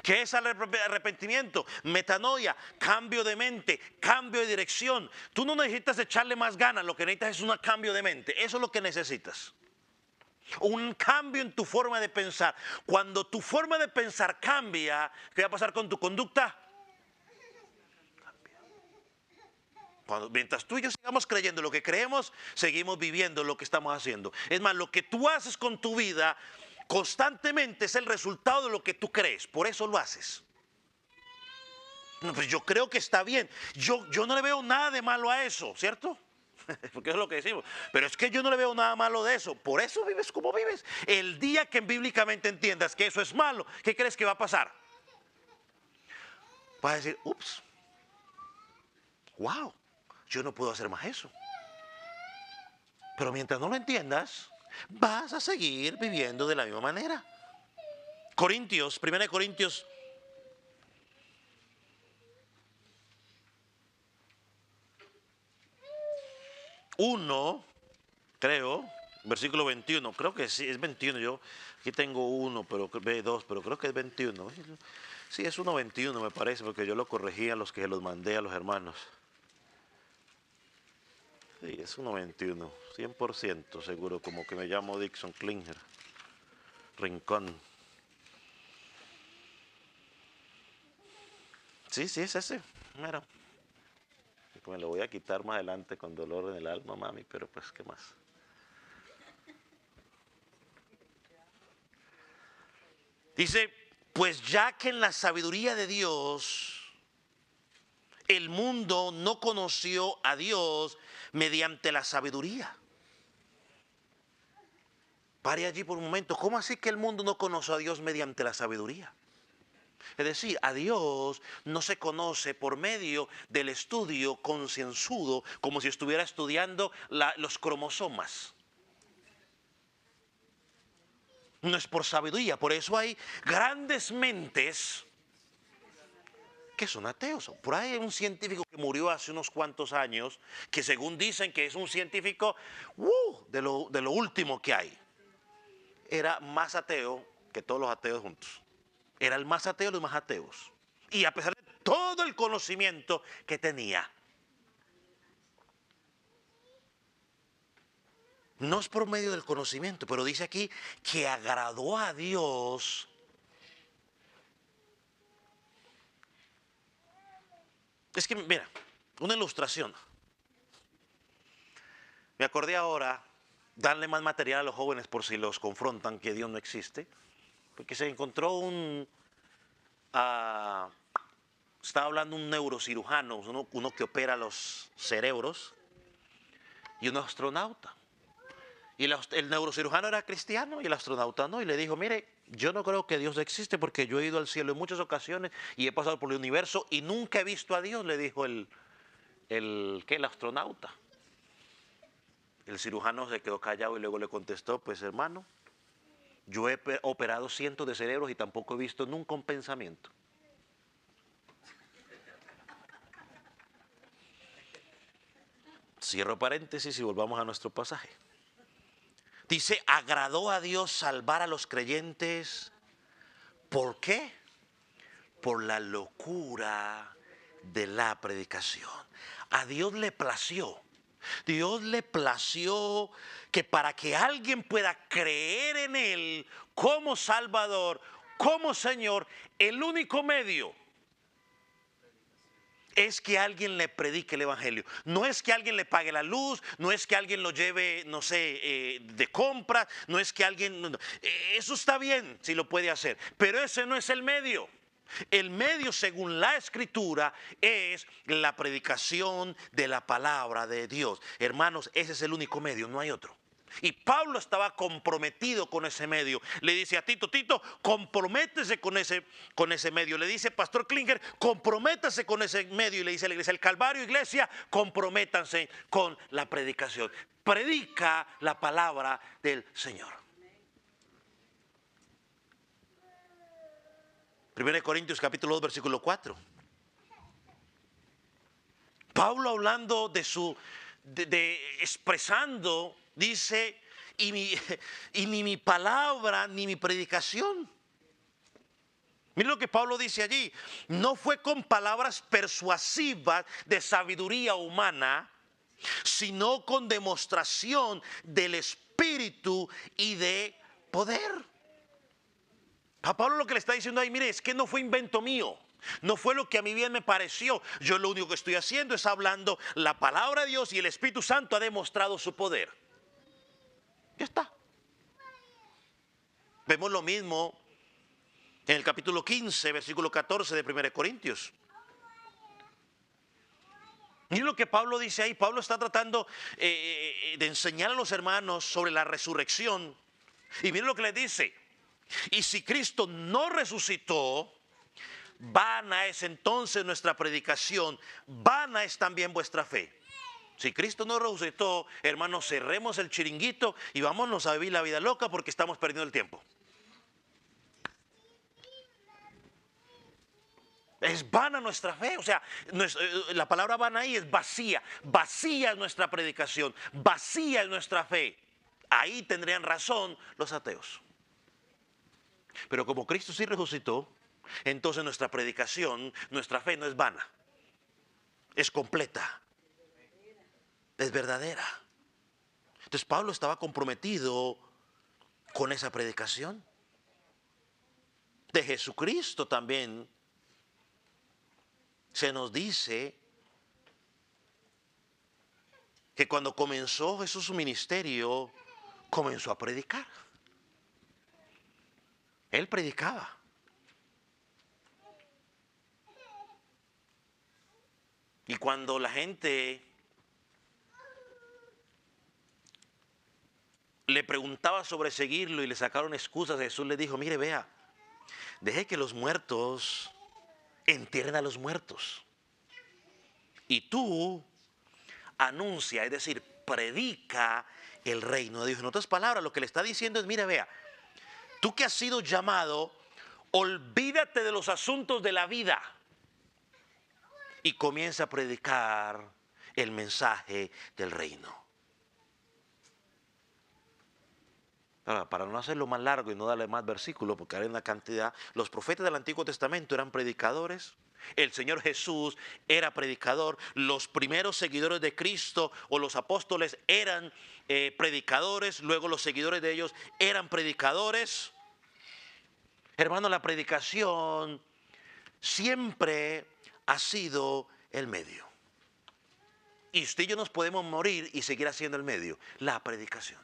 ¿Qué es arrepentimiento? Metanoia, cambio de mente, cambio de dirección. Tú no necesitas echarle más ganas, lo que necesitas es un cambio de mente. Eso es lo que necesitas. Un cambio en tu forma de pensar. Cuando tu forma de pensar cambia, ¿qué va a pasar con tu conducta? Mientras tú y yo sigamos creyendo lo que creemos, seguimos viviendo lo que estamos haciendo. Es más, lo que tú haces con tu vida constantemente es el resultado de lo que tú crees. Por eso lo haces. No, pues yo creo que está bien. Yo no le veo nada de malo a eso, ¿cierto? Porque es lo que decimos. Pero es que yo no le veo nada malo de eso. Por eso vives como vives. El día que bíblicamente entiendas que eso es malo, ¿qué crees que va a pasar? Vas a decir, ups, wow, yo no puedo hacer más eso. Pero mientras no lo entiendas, vas a seguir viviendo de la misma manera. 1 Corintios 1, creo, versículo 21, creo que sí, es 21, yo aquí tengo uno, pero dos, pero creo que es 21. Sí, es 1:21 me parece, porque yo lo corregí a los que los mandé a los hermanos. Sí, es 1:21, 100% seguro, como que me llamo Dixon Klinger, Rincón. Sí, es ese, mira. Me lo voy a quitar más adelante con dolor en el alma, mami, pero pues, ¿qué más? Dice, pues ya que en la sabiduría de Dios, el mundo no conoció a Dios mediante la sabiduría. Pare allí por un momento. ¿Cómo así que el mundo no conoce a Dios mediante la sabiduría? Es decir, a Dios no se conoce por medio del estudio concienzudo, como si estuviera estudiando los cromosomas. No es por sabiduría. Por eso hay grandes mentes que son ateos. Por ahí hay un científico que murió hace unos cuantos años, que según dicen que es un científico de lo último que hay. Era más ateo que todos los ateos juntos. Era el más ateo de los más ateos. Y a pesar de todo el conocimiento que tenía, no es por medio del conocimiento, pero dice aquí que agradó a Dios. Es que, mira, una ilustración. Me acordé ahora, darle más material a los jóvenes por si los confrontan que Dios no existe, porque se encontró estaba hablando un neurocirujano, uno que opera los cerebros, y un astronauta. Y el neurocirujano era cristiano y el astronauta no. Y le dijo, mire, yo no creo que Dios existe porque yo he ido al cielo en muchas ocasiones y he pasado por el universo y nunca he visto a Dios, le dijo el astronauta. El cirujano se quedó callado y luego le contestó, pues hermano, yo he operado cientos de cerebros y tampoco he visto nunca un pensamiento. Cierro paréntesis y volvamos a nuestro pasaje. Dice, agradó a Dios salvar a los creyentes. ¿Por qué? Por la locura de la predicación. A Dios le plació. Dios le plació que para que alguien pueda creer en Él como Salvador, como Señor, el único medio es que alguien le predique el evangelio. No es que alguien le pague la luz, no es que alguien lo lleve, no sé, de compra, no es que alguien... No. Eso está bien si lo puede hacer, pero ese no es el medio. El medio, según la Escritura, es la predicación de la palabra de Dios. Hermanos, ese es el único medio, no hay otro. Y Pablo estaba comprometido con ese medio. Le dice a Tito, Tito, comprométese con ese medio. Le dice Pastor Klinger, comprométase con ese medio. Y le dice a la iglesia, el Calvario, iglesia, comprométanse con la predicación. Predica la palabra del Señor. 1 Corintios capítulo 2, versículo 4. Pablo hablando expresando, dice, y ni mi palabra ni mi predicación. Mire lo que Pablo dice allí. No fue con palabras persuasivas de sabiduría humana, sino con demostración del Espíritu y de poder. A Pablo lo que le está diciendo ahí, mire, es que no fue invento mío. No fue lo que a mí bien me pareció. Yo lo único que estoy haciendo es hablando la palabra de Dios y el Espíritu Santo ha demostrado su poder. Ya está. Vemos lo mismo en el capítulo 15, versículo 14 de 1 Corintios. Miren lo que Pablo dice ahí. Pablo está tratando de enseñar a los hermanos sobre la resurrección. Y miren lo que les dice. Y si Cristo no resucitó, vana es entonces nuestra predicación, vana es también vuestra fe. Si Cristo no resucitó, hermanos, cerremos el chiringuito y vámonos a vivir la vida loca porque estamos perdiendo el tiempo. Es vana nuestra fe, o sea, la palabra vana ahí es vacía. Vacía es nuestra predicación, vacía es nuestra fe. Ahí tendrían razón los ateos. Pero como Cristo sí resucitó, entonces nuestra predicación, nuestra fe no es vana, es completa, es verdadera. Entonces Pablo estaba comprometido con esa predicación. De Jesucristo también se nos dice que cuando comenzó Jesús su ministerio, comenzó a predicar. Él predicaba. Y cuando la gente le preguntaba sobre seguirlo y le sacaron excusas, Jesús le dijo, mire, vea, deje que los muertos entierren a los muertos. Y tú anuncia, es decir, predica el reino de Dios. En otras palabras, lo que le está diciendo es, mire, vea, tú que has sido llamado, olvídate de los asuntos de la vida y comienza a predicar el mensaje del reino. Ahora, para no hacerlo más largo y no darle más versículos, porque hay una cantidad, los profetas del Antiguo Testamento eran predicadores. El Señor Jesús era predicador. Los primeros seguidores de Cristo o los apóstoles eran predicadores. Luego los seguidores de ellos eran predicadores. Hermano, la predicación siempre ha sido el medio. Y usted y yo nos podemos morir y seguir haciendo el medio, la predicación.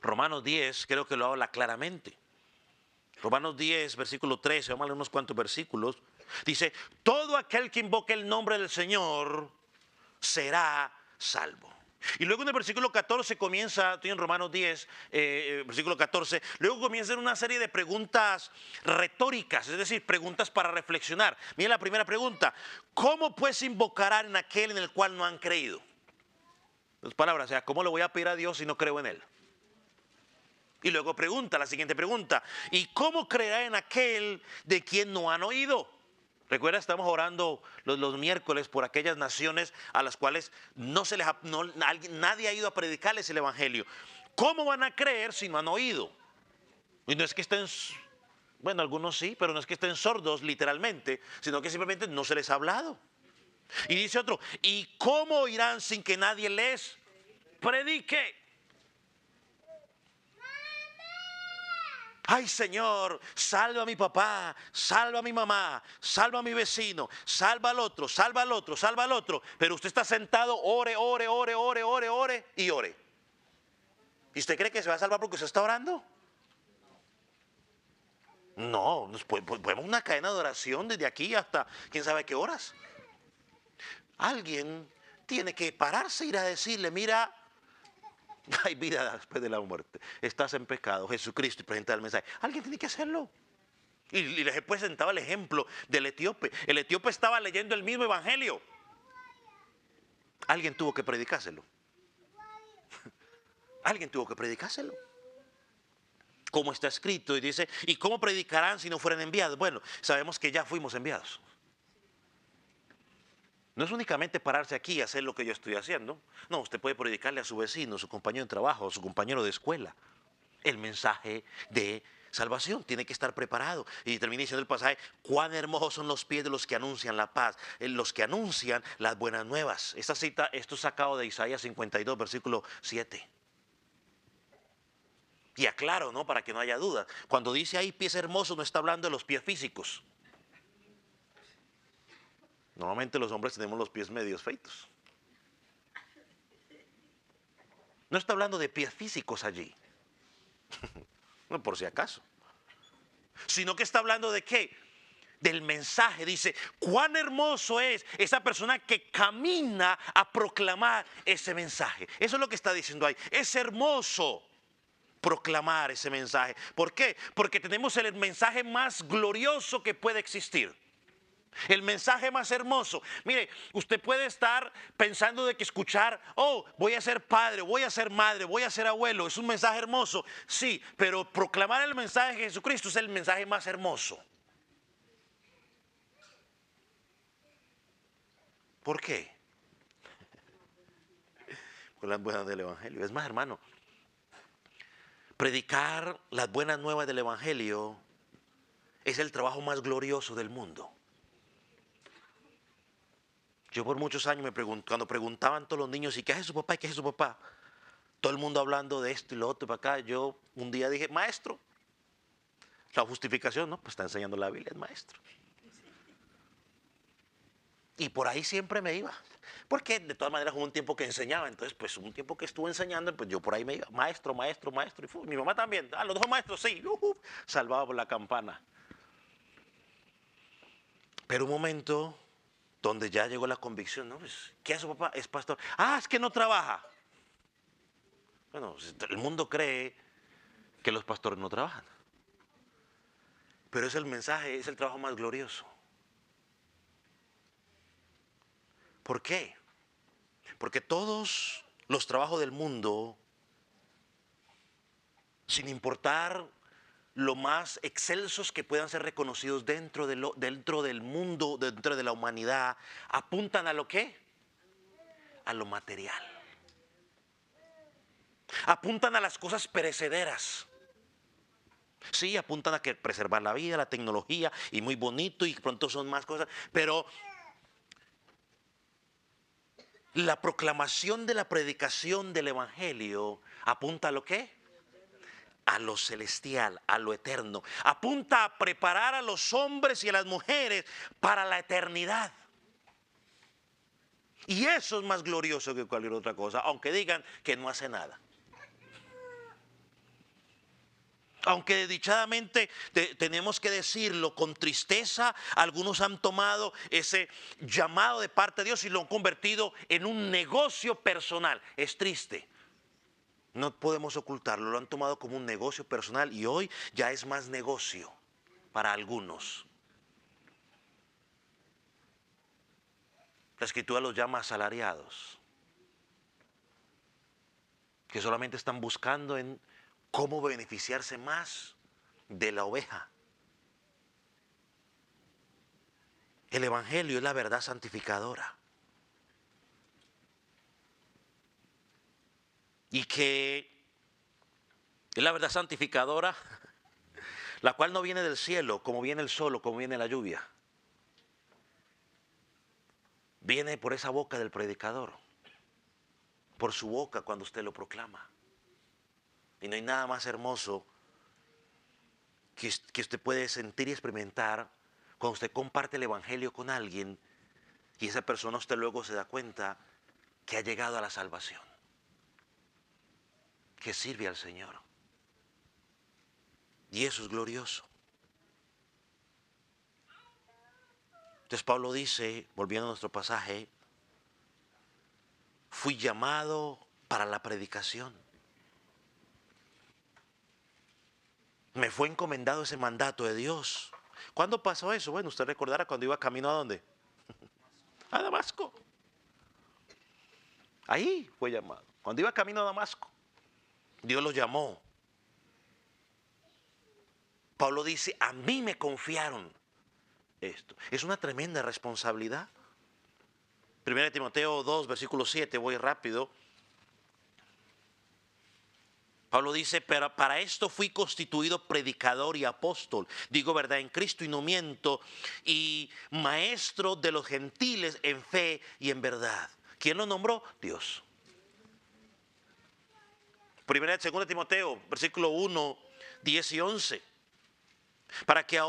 Romanos 10 creo que lo habla claramente. Romanos 10, versículo 13, vamos a leer unos cuantos versículos. Dice, todo aquel que invoque el nombre del Señor será salvo. Y luego en el versículo 14 comienza, estoy en Romanos 10, versículo 14, luego comienza una serie de preguntas retóricas, es decir, preguntas para reflexionar. Miren la primera pregunta, ¿cómo pues invocarán en aquel en el cual no han creído? Dos palabras, o sea, ¿cómo le voy a pedir a Dios si no creo en Él? Y luego pregunta, la siguiente pregunta, ¿y cómo creerá en aquel de quien no han oído? Recuerda, estamos orando los miércoles por aquellas naciones a las cuales nadie ha ido a predicarles el evangelio. ¿Cómo van a creer si no han oído? Y no es que estén, bueno, algunos sí, pero no es que estén sordos literalmente, sino que simplemente no se les ha hablado. Y dice otro, ¿y cómo oirán sin que nadie les predique? Ay, Señor, salva a mi papá, salva a mi mamá, salva a mi vecino, salva al otro, salva al otro, salva al otro. Pero usted está sentado, ore, ore, ore, ore, ore, ore y ore. ¿Y usted cree que se va a salvar porque usted está orando? No, podemos una cadena de oración desde aquí hasta quién sabe qué horas. Alguien tiene que pararse e ir a decirle, mira, hay vida después de la muerte. Estás en pecado, Jesucristo, y presenta el mensaje. Alguien tiene que hacerlo. Y les he presentado el ejemplo del etíope. El etíope estaba leyendo el mismo evangelio. Alguien tuvo que predicárselo. Alguien tuvo que predicárselo. Como está escrito y dice, ¿y cómo predicarán si no fueran enviados? Bueno, sabemos que ya fuimos enviados. No es únicamente pararse aquí y hacer lo que yo estoy haciendo. No, usted puede predicarle a su vecino, su compañero de trabajo, a su compañero de escuela, el mensaje de salvación. Tiene que estar preparado. Y termina diciendo el pasaje, cuán hermosos son los pies de los que anuncian la paz, los que anuncian las buenas nuevas. Esta cita, esto es sacado de Isaías 52, versículo 7. Y aclaro, ¿no? Para que no haya duda. Cuando dice ahí pies hermosos, no está hablando de los pies físicos. Normalmente los hombres tenemos los pies medios feitos. No está hablando de pies físicos allí. No, por si acaso. Sino que está hablando de qué? Del mensaje. Dice, cuán hermoso es esa persona que camina a proclamar ese mensaje. Eso es lo que está diciendo ahí. Es hermoso proclamar ese mensaje. ¿Por qué? Porque tenemos el mensaje más glorioso que puede existir. El mensaje más hermoso. Mire, usted puede estar pensando de que escuchar, oh, voy a ser padre, voy a ser madre, voy a ser abuelo. Es un mensaje hermoso. Sí, pero proclamar el mensaje de Jesucristo es el mensaje más hermoso. ¿Por qué? Por las buenas del evangelio. Es más, hermano, predicar las buenas nuevas del evangelio es el trabajo más glorioso del mundo. Yo por muchos años cuando preguntaban todos los niños, ¿y qué hace su papá? ¿Y qué hace su papá? Todo el mundo hablando de esto y lo otro para acá. Yo un día dije, maestro. La justificación, ¿no? Pues está enseñando la Biblia, es maestro. Y por ahí siempre me iba. Porque de todas maneras hubo un tiempo que enseñaba. Entonces, pues un tiempo que estuve enseñando, pues yo por ahí me iba. Maestro, maestro, maestro. Y mi mamá también. Los dos maestros, sí. Salvado por la campana. Pero un momento donde ya llegó la convicción, ¿no? Pues, ¿qué hace su papá? Es pastor. Ah, es que no trabaja. Bueno, el mundo cree que los pastores no trabajan. Pero es el mensaje, es el trabajo más glorioso. ¿Por qué? Porque todos los trabajos del mundo, sin importar lo más excelsos que puedan ser reconocidos dentro del mundo, dentro de la humanidad, apuntan a lo qué? A lo material. Apuntan a las cosas perecederas. Sí, apuntan a que preservar la vida, la tecnología, y muy bonito, y pronto son más cosas, pero la proclamación de la predicación del Evangelio apunta a lo qué? A lo celestial, a lo eterno. Apunta a preparar a los hombres y a las mujeres para la eternidad. Y eso es más glorioso que cualquier otra cosa, aunque digan que no hace nada. Aunque desdichadamente tenemos que decirlo con tristeza, algunos han tomado ese llamado de parte de Dios y lo han convertido en un negocio personal. Es triste. No podemos ocultarlo, lo han tomado como un negocio personal y hoy ya es más negocio para algunos. La Escritura los llama asalariados, que solamente están buscando en cómo beneficiarse más de la oveja. El Evangelio es la verdad santificadora. Y que es la verdad santificadora, la cual no viene del cielo, como viene el sol o como viene la lluvia. Viene por esa boca del predicador, por su boca cuando usted lo proclama. Y no hay nada más hermoso que usted puede sentir y experimentar cuando usted comparte el Evangelio con alguien y esa persona usted luego se da cuenta que ha llegado a la salvación, que sirve al Señor. Y eso es glorioso. Entonces Pablo dice, volviendo a nuestro pasaje, fui llamado para la predicación. Me fue encomendado ese mandato de Dios. ¿Cuándo pasó eso? Bueno, usted recordará cuando iba camino ¿a dónde? A Damasco. Ahí fue llamado. Cuando iba camino a Damasco, Dios lo llamó. Pablo dice, a mí me confiaron esto. Es una tremenda responsabilidad. 1 Timoteo 2, versículo 7, voy rápido. Pablo dice, pero para esto fui constituido predicador y apóstol, digo verdad en Cristo y no miento, y maestro de los gentiles en fe y en verdad. ¿Quién lo nombró? Dios. 2 Timoteo, versículo 1, 10 y 11. Para que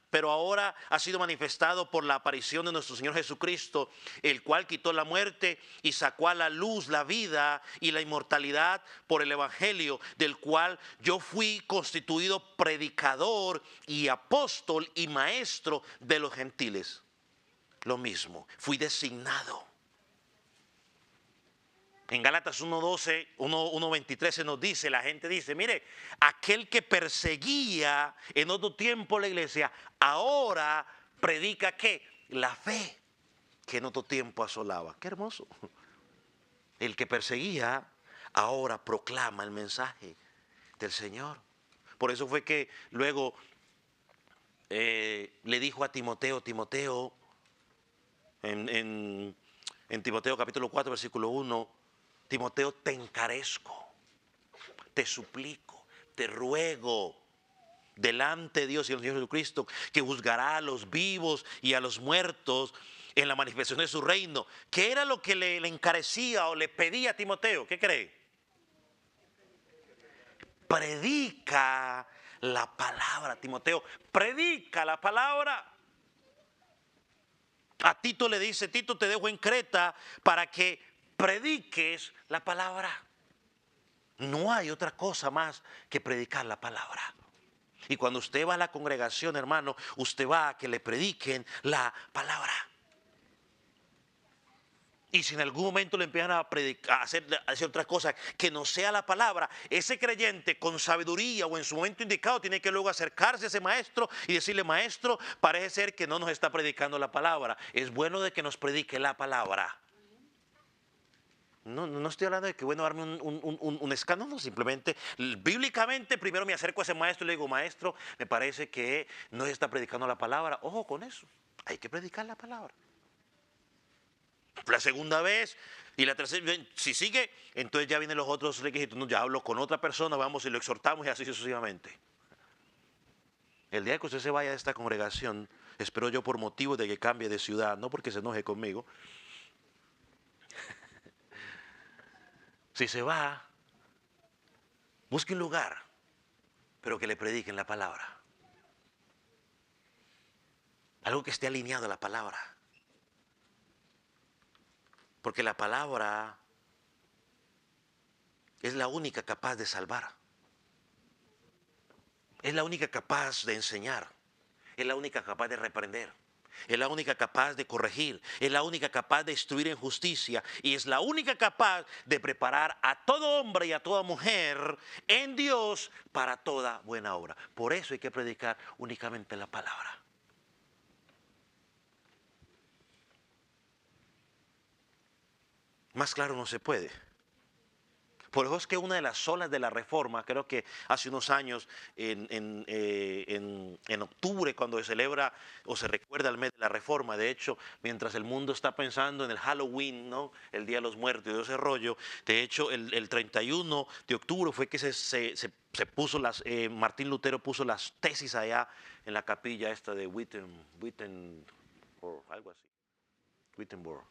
pero ahora ha sido manifestado por la aparición de nuestro Señor Jesucristo, el cual quitó la muerte y sacó a la luz la vida y la inmortalidad por el Evangelio, del cual yo fui constituido predicador y apóstol y maestro de los gentiles. Lo mismo, fui designado. En Gálatas 1:12, 1:23 se nos dice, la gente dice, mire, aquel que perseguía en otro tiempo la iglesia, ahora predica ¿qué? La fe que en otro tiempo asolaba. Qué hermoso. El que perseguía, ahora proclama el mensaje del Señor. Por eso fue que luego le dijo a Timoteo, en Timoteo capítulo 4, versículo 1, Timoteo, te encarezco, te suplico, te ruego delante de Dios y el Señor Jesucristo, que juzgará a los vivos y a los muertos en la manifestación de su reino. ¿Qué era lo que le encarecía o le pedía a Timoteo? ¿Qué cree? Predica la palabra, Timoteo, predica la palabra. A Tito le dice, Tito, te dejo en Creta para que prediques la palabra. No hay otra cosa más que predicar la palabra. Y cuando usted va a la congregación, hermano, usted va a que le prediquen la palabra. Y si en algún momento le empiezan a predicar, a hacer otra cosa que no sea la palabra, ese creyente con sabiduría o en su momento indicado tiene que luego acercarse a ese maestro y decirle: maestro, parece ser que no nos está predicando la palabra. Es bueno de que nos predique la palabra. No estoy hablando de que bueno darme un escándalo, no, simplemente bíblicamente primero me acerco a ese maestro y le digo: maestro, me parece que no se está predicando la palabra. Ojo con eso, hay que predicar la palabra. La segunda vez y la tercera, si sigue, entonces ya vienen los otros requisitos. No, ya hablo con otra persona, vamos y lo exhortamos y así sucesivamente. El día que usted se vaya de esta congregación, espero yo por motivo de que cambie de ciudad, no porque se enoje conmigo. Si se va, busque un lugar, pero que le prediquen la palabra. Algo que esté alineado a la palabra. Porque la palabra es la única capaz de salvar. Es la única capaz de enseñar. Es la única capaz de reprender. Es la única capaz de corregir. Es la única capaz de instruir en justicia. Y es la única capaz de preparar a todo hombre y a toda mujer en Dios para toda buena obra. Por eso hay que predicar únicamente la palabra. Más claro no se puede. Por eso es que una de las olas de la reforma, creo que hace unos años, en octubre, cuando se celebra o se recuerda el mes de la reforma, de hecho, mientras el mundo está pensando en el Halloween, ¿no?, el Día de los Muertos y todo ese rollo, de hecho, el 31 de octubre fue que se puso Martín Lutero puso las tesis allá en la capilla esta de Wittenberg, algo así, Wittenberg.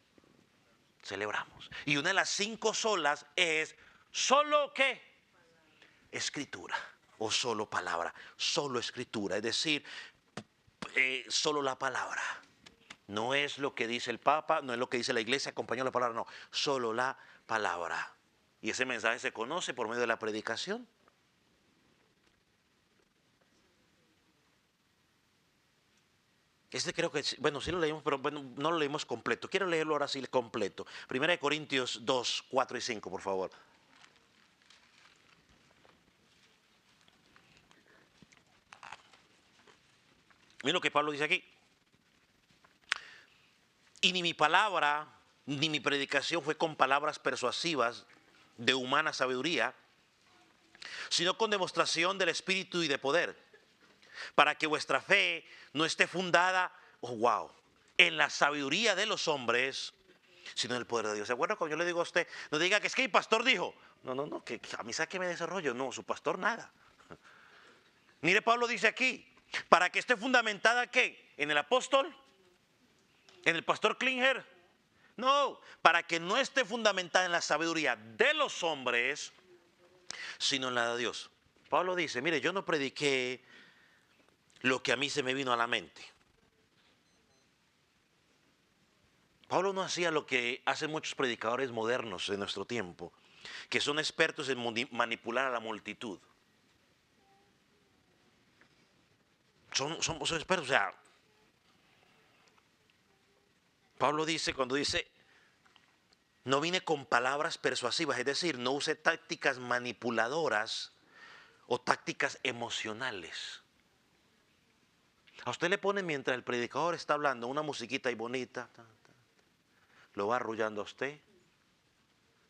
Celebramos. Y una de las 5 solas es solo qué, escritura o solo palabra, solo escritura, es decir, solo la palabra. No es lo que dice el Papa, no es lo que dice la iglesia, acompañó la palabra, no, solo la palabra. Y ese mensaje se conoce por medio de la predicación. Este creo que, bueno, sí lo leímos, pero bueno, no lo leímos completo. Quiero leerlo ahora sí completo. Primera de Corintios 2, 4 y 5, por favor. Miren lo que Pablo dice aquí. Y ni mi palabra, ni mi predicación fue con palabras persuasivas de humana sabiduría, sino con demostración del Espíritu y de poder, para que vuestra fe no esté fundada, oh wow, en la sabiduría de los hombres, sino en el poder de Dios. ¿Se acuerda cuando yo le digo a usted, no diga que es que mi pastor dijo? No, que a mí sáqueme de ese rollo. No, su pastor nada. Mire, Pablo dice aquí, para que esté fundamentada, ¿qué? ¿En el apóstol? ¿En el pastor Klinger? No, para que no esté fundamentada en la sabiduría de los hombres, sino en la de Dios. Pablo dice, mire, yo no prediqué lo que a mí se me vino a la mente. Pablo no hacía lo que hacen muchos predicadores modernos de nuestro tiempo, que son expertos en manipular a la multitud. Son expertos, o sea, Pablo dice, cuando dice, no vine con palabras persuasivas, es decir, no usé tácticas manipuladoras o tácticas emocionales. A usted le ponen mientras el predicador está hablando una musiquita y bonita, lo va arrullando a usted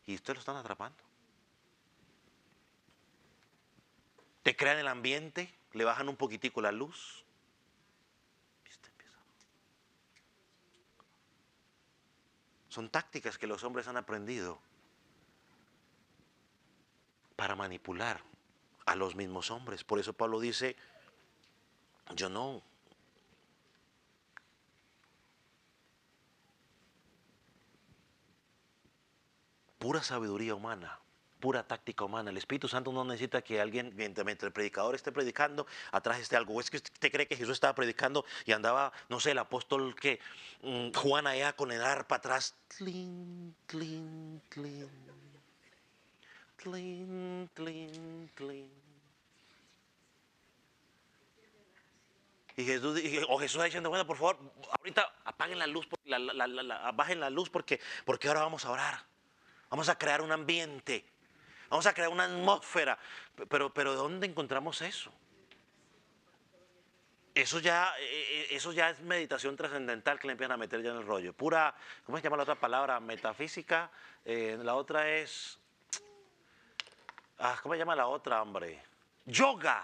y usted lo están atrapando. Te crean el ambiente, le bajan un poquitico la luz. Son tácticas que los hombres han aprendido para manipular a los mismos hombres. Por eso Pablo dice, yo no. Pura sabiduría humana, pura táctica humana. El Espíritu Santo no necesita que alguien, mientras el predicador esté predicando, atrás esté algo. ¿Es que usted cree que Jesús estaba predicando y andaba, no sé, el apóstol que Juan allá con el arpa atrás? Tlin, tlin, tlin. Tlin, tlin, tlin. o Jesús diciendo, bueno, por favor, ahorita apaguen la luz, bajen la luz porque ahora vamos a orar. Vamos a crear un ambiente. Vamos a crear una atmósfera. Pero ¿dónde encontramos eso? Eso ya es meditación trascendental que le empiezan a meter ya en el rollo. Pura, ¿cómo se llama la otra palabra? Metafísica. La otra es, ¿cómo se llama la otra, hombre? Yoga.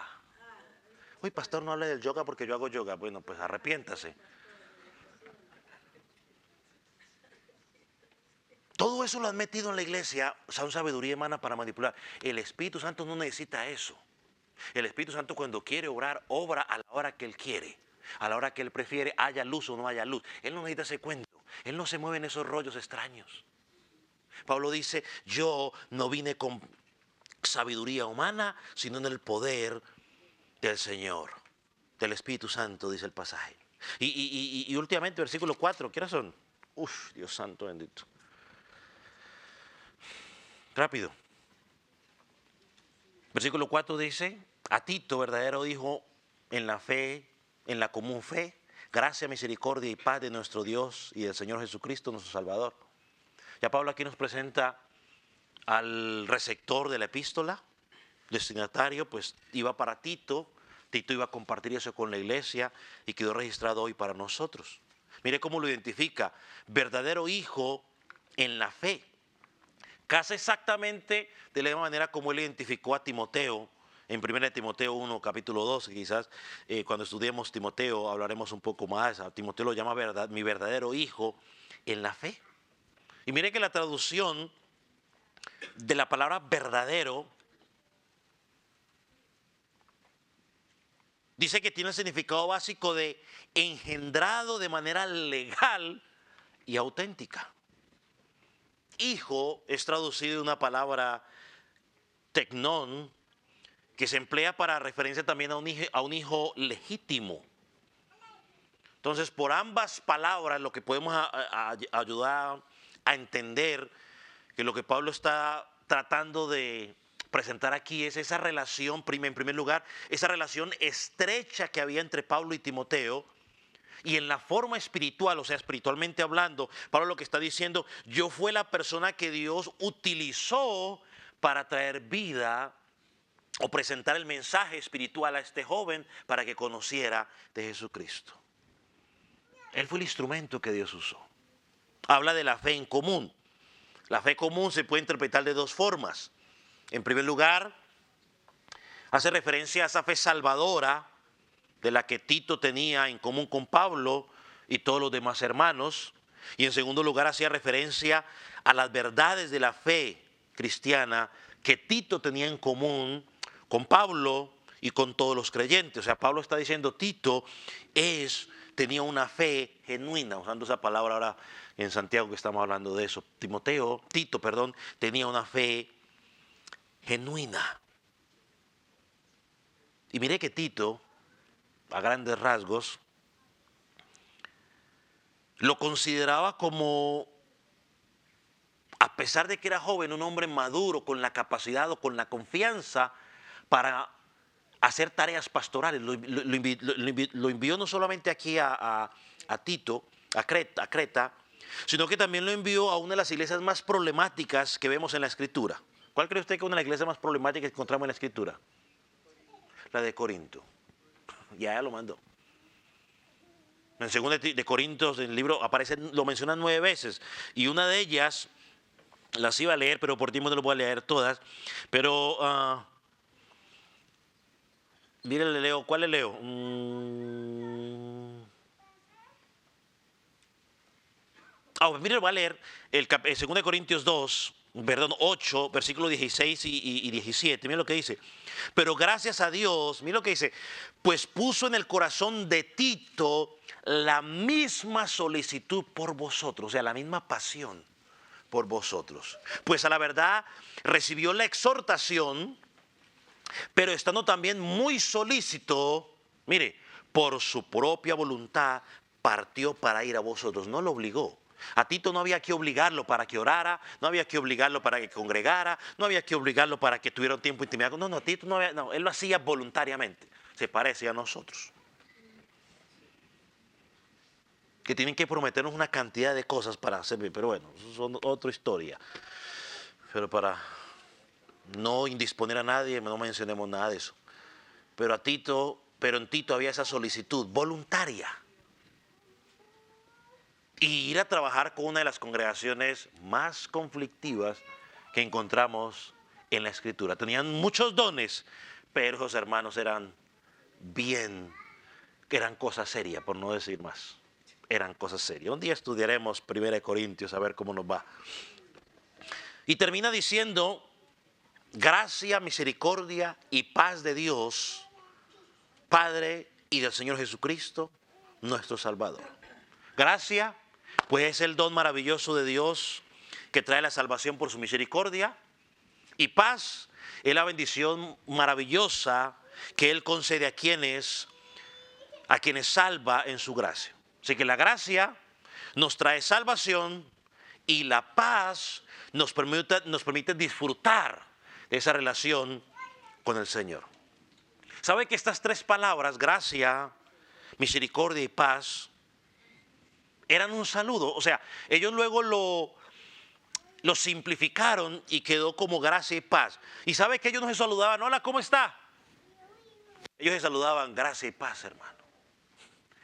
Uy, pastor, no hable del yoga porque yo hago yoga. Bueno, pues arrepiéntase. Todo eso lo han metido en la iglesia, son sabiduría humana para manipular. El Espíritu Santo no necesita eso. El Espíritu Santo cuando quiere obrar, obra a la hora que Él quiere, a la hora que Él prefiere, haya luz o no haya luz. Él no necesita ese cuento, Él no se mueve en esos rollos extraños. Pablo dice, yo no vine con sabiduría humana, sino en el poder del Señor, del Espíritu Santo, dice el pasaje. Y últimamente, versículo 4, ¿qué son? Uf, Dios santo bendito. Rápido. Versículo 4 dice, a Tito, verdadero hijo en la fe, en la común fe, gracia, misericordia y paz de nuestro Dios y del Señor Jesucristo, nuestro Salvador. Ya Pablo aquí nos presenta al receptor de la epístola, destinatario, pues iba para Tito. Tito iba a compartir eso con la iglesia y quedó registrado hoy para nosotros. Mire cómo lo identifica, verdadero hijo en la fe. Casi exactamente de la misma manera como él identificó a Timoteo en 1 Timoteo 1, capítulo 12, quizás cuando estudiemos Timoteo hablaremos un poco más. A Timoteo lo llama mi verdadero hijo en la fe. Y mire que la traducción de la palabra verdadero dice que tiene el significado básico de engendrado de manera legal y auténtica. Hijo es traducido de una palabra tecnón, que se emplea para referencia también a un hijo legítimo. Entonces, por ambas palabras, lo que podemos ayudar a entender que lo que Pablo está tratando de presentar aquí es esa relación, en primer lugar, esa relación estrecha que había entre Pablo y Timoteo. Y en la forma espiritual, o sea, espiritualmente hablando, Pablo lo que está diciendo, yo fui la persona que Dios utilizó para traer vida o presentar el mensaje espiritual a este joven para que conociera de Jesucristo. Él fue el instrumento que Dios usó. Habla de la fe en común. La fe común se puede interpretar de dos formas. En primer lugar, hace referencia a esa fe salvadora de la que Tito tenía en común con Pablo y todos los demás hermanos. Y en segundo lugar, hacía referencia a las verdades de la fe cristiana que Tito tenía en común con Pablo y con todos los creyentes. O sea, Pablo está diciendo, Tito tenía una fe genuina, usando esa palabra ahora en Santiago que estamos hablando de eso. Tito, tenía una fe genuina. Y mire que Tito, a grandes rasgos, lo consideraba como, a pesar de que era joven, un hombre maduro, con la capacidad o con la confianza para hacer tareas pastorales. Lo envió no solamente aquí a Tito, a Creta, sino que también lo envió a una de las iglesias más problemáticas que vemos en la Escritura. ¿Cuál cree usted que es una de las iglesias más problemáticas que encontramos en la Escritura? La de Corinto. Ya lo mandó. En 2 de Corintios, en el libro lo mencionan 9 veces. Y una de ellas, las iba a leer, pero por tiempo no lo voy a leer todas. Pero, mire, ¿cuál le leo? Mire, voy a leer el 2 de Corintios 2, 8, versículos 16 y 17. Mira lo que dice. Pero gracias a Dios, mira lo que dice, pues puso en el corazón de Tito la misma solicitud por vosotros, o sea, la misma pasión por vosotros. Pues a la verdad recibió la exhortación, pero estando también muy solícito, mire, por su propia voluntad partió para ir a vosotros, no lo obligó. A Tito no había que obligarlo para que orara, no había que obligarlo para que congregara, no había que obligarlo para que tuviera un tiempo intimidad. No, Tito no, él lo hacía voluntariamente. Se parece a nosotros. que tienen que prometernos una cantidad de cosas para servir. Pero bueno, eso son otra historia. Pero para no indisponer a nadie, no mencionemos nada de eso. Pero en Tito había esa solicitud voluntaria. Y ir a trabajar con una de las congregaciones más conflictivas que encontramos en la Escritura. Tenían muchos dones, pero esos hermanos eran cosas serias, por no decir más. Eran cosas serias. Un día estudiaremos 1 Corintios a ver cómo nos va. Y termina diciendo, gracia, misericordia y paz de Dios, Padre y del Señor Jesucristo, nuestro Salvador. Gracia, pues es el don maravilloso de Dios que trae la salvación por su misericordia. Y paz es la bendición maravillosa que Él concede a quienes salva en su gracia. Así que la gracia nos trae salvación y la paz nos permite disfrutar de esa relación con el Señor. ¿Sabe que estas tres palabras, gracia, misericordia y paz, eran un saludo? O sea, ellos luego lo simplificaron y quedó como gracia y paz. ¿Y sabe que ellos no se saludaban? Hola, ¿cómo está? Ellos se saludaban gracia y paz, hermano.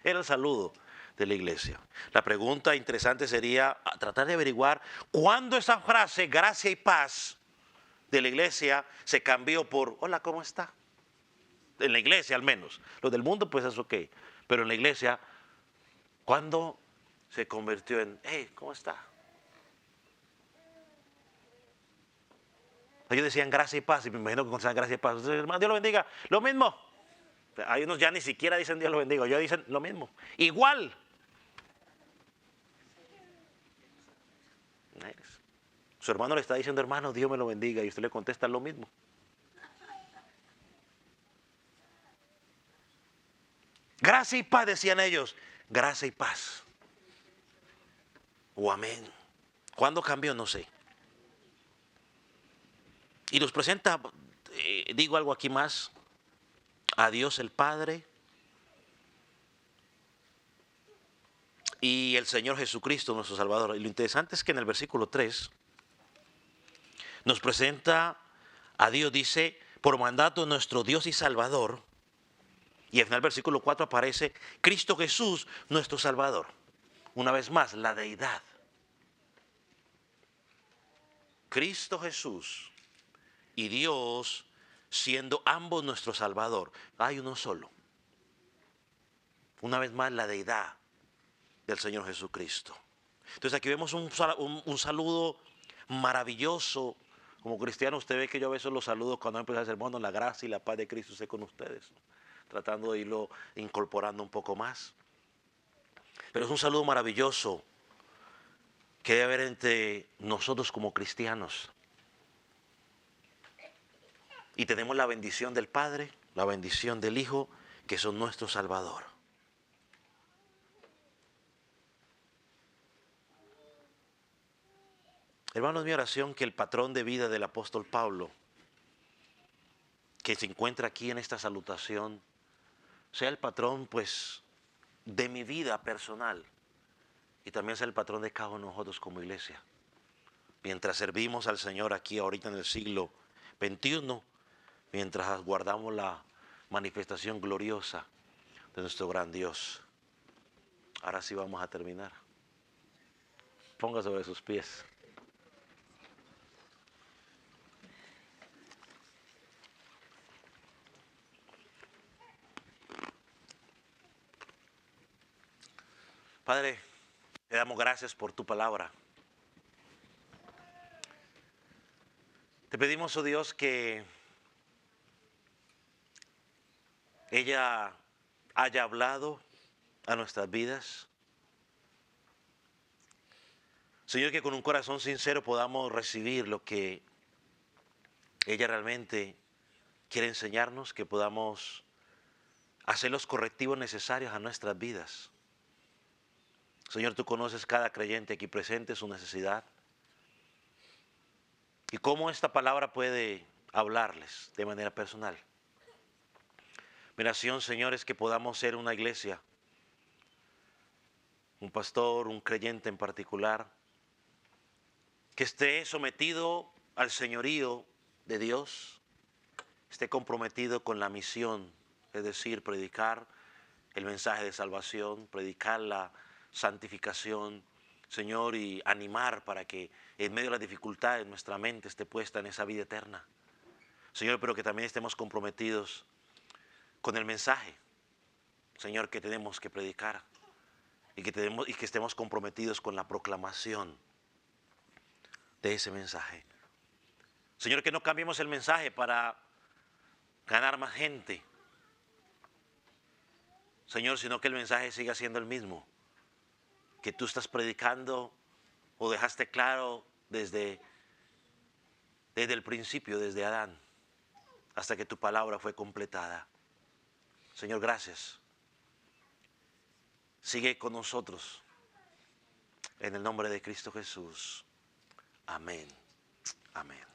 Era el saludo de la iglesia. La pregunta interesante sería tratar de averiguar cuándo esa frase, gracia y paz, de la iglesia se cambió por, hola, ¿cómo está? En la iglesia al menos. Los del mundo pues es ok. Pero en la iglesia, ¿cuándo se convirtió en, hey, ¿cómo está? Ellos decían gracia y paz, y me imagino que contestaban gracia y paz. Entonces, hermano, Dios lo bendiga. Lo mismo. Hay unos ya ni siquiera dicen Dios lo bendiga, ellos dicen lo mismo. Igual. Su hermano le está diciendo, hermano, Dios me lo bendiga, y usted le contesta lo mismo. Gracia y paz, decían ellos. Gracia y paz. O amén. ¿Cuándo cambió? No sé. Y nos presenta, digo algo aquí más, a Dios el Padre y el Señor Jesucristo, nuestro Salvador. Y lo interesante es que en el versículo 3 nos presenta a Dios, dice, por mandato de nuestro Dios y Salvador. Y al final del versículo 4 aparece Cristo Jesús, nuestro Salvador. Una vez más, la deidad. Cristo Jesús y Dios siendo ambos nuestro Salvador. Hay uno solo. Una vez más, la deidad del Señor Jesucristo. Entonces aquí vemos un saludo maravilloso. Como cristiano usted ve que yo a veces los saludo cuando empieza el sermón, la gracia y la paz de Cristo esté con ustedes, tratando de irlo incorporando un poco más. Pero es un saludo maravilloso que debe haber entre nosotros como cristianos. Y tenemos la bendición del Padre, la bendición del Hijo, que son nuestro Salvador. Hermanos, mi oración que el patrón de vida del apóstol Pablo, que se encuentra aquí en esta salutación, sea el patrón pues de mi vida personal y también sea el patrón de cada uno de nosotros como iglesia. Mientras servimos al Señor aquí ahorita en el siglo XXI, mientras guardamos la manifestación gloriosa de nuestro gran Dios. Ahora sí vamos a terminar. Ponga sobre sus pies. Padre, te damos gracias por tu palabra. Te pedimos, oh Dios, que ella haya hablado a nuestras vidas. Señor, que con un corazón sincero podamos recibir lo que ella realmente quiere enseñarnos, que podamos hacer los correctivos necesarios a nuestras vidas. Señor, tú conoces cada creyente aquí presente, su necesidad. Y cómo esta palabra puede hablarles de manera personal. Mi oración, Señor, es que podamos ser una iglesia un pastor, un creyente en particular, que esté sometido al señorío de Dios, esté comprometido con la misión, es decir, predicar el mensaje de salvación, predicar la santificación, Señor, y animar para que en medio de las dificultades nuestra mente esté puesta en esa vida eterna. Señor, pero que también estemos comprometidos con el mensaje, Señor, que tenemos que predicar y que estemos comprometidos con la proclamación de ese mensaje. Señor, que no cambiemos el mensaje para ganar más gente, Señor, sino que el mensaje siga siendo el mismo, que tú estás predicando o dejaste claro desde el principio, desde Adán, hasta que tu palabra fue completada. Señor, gracias. Sigue con nosotros. En el nombre de Cristo Jesús. Amén. Amén.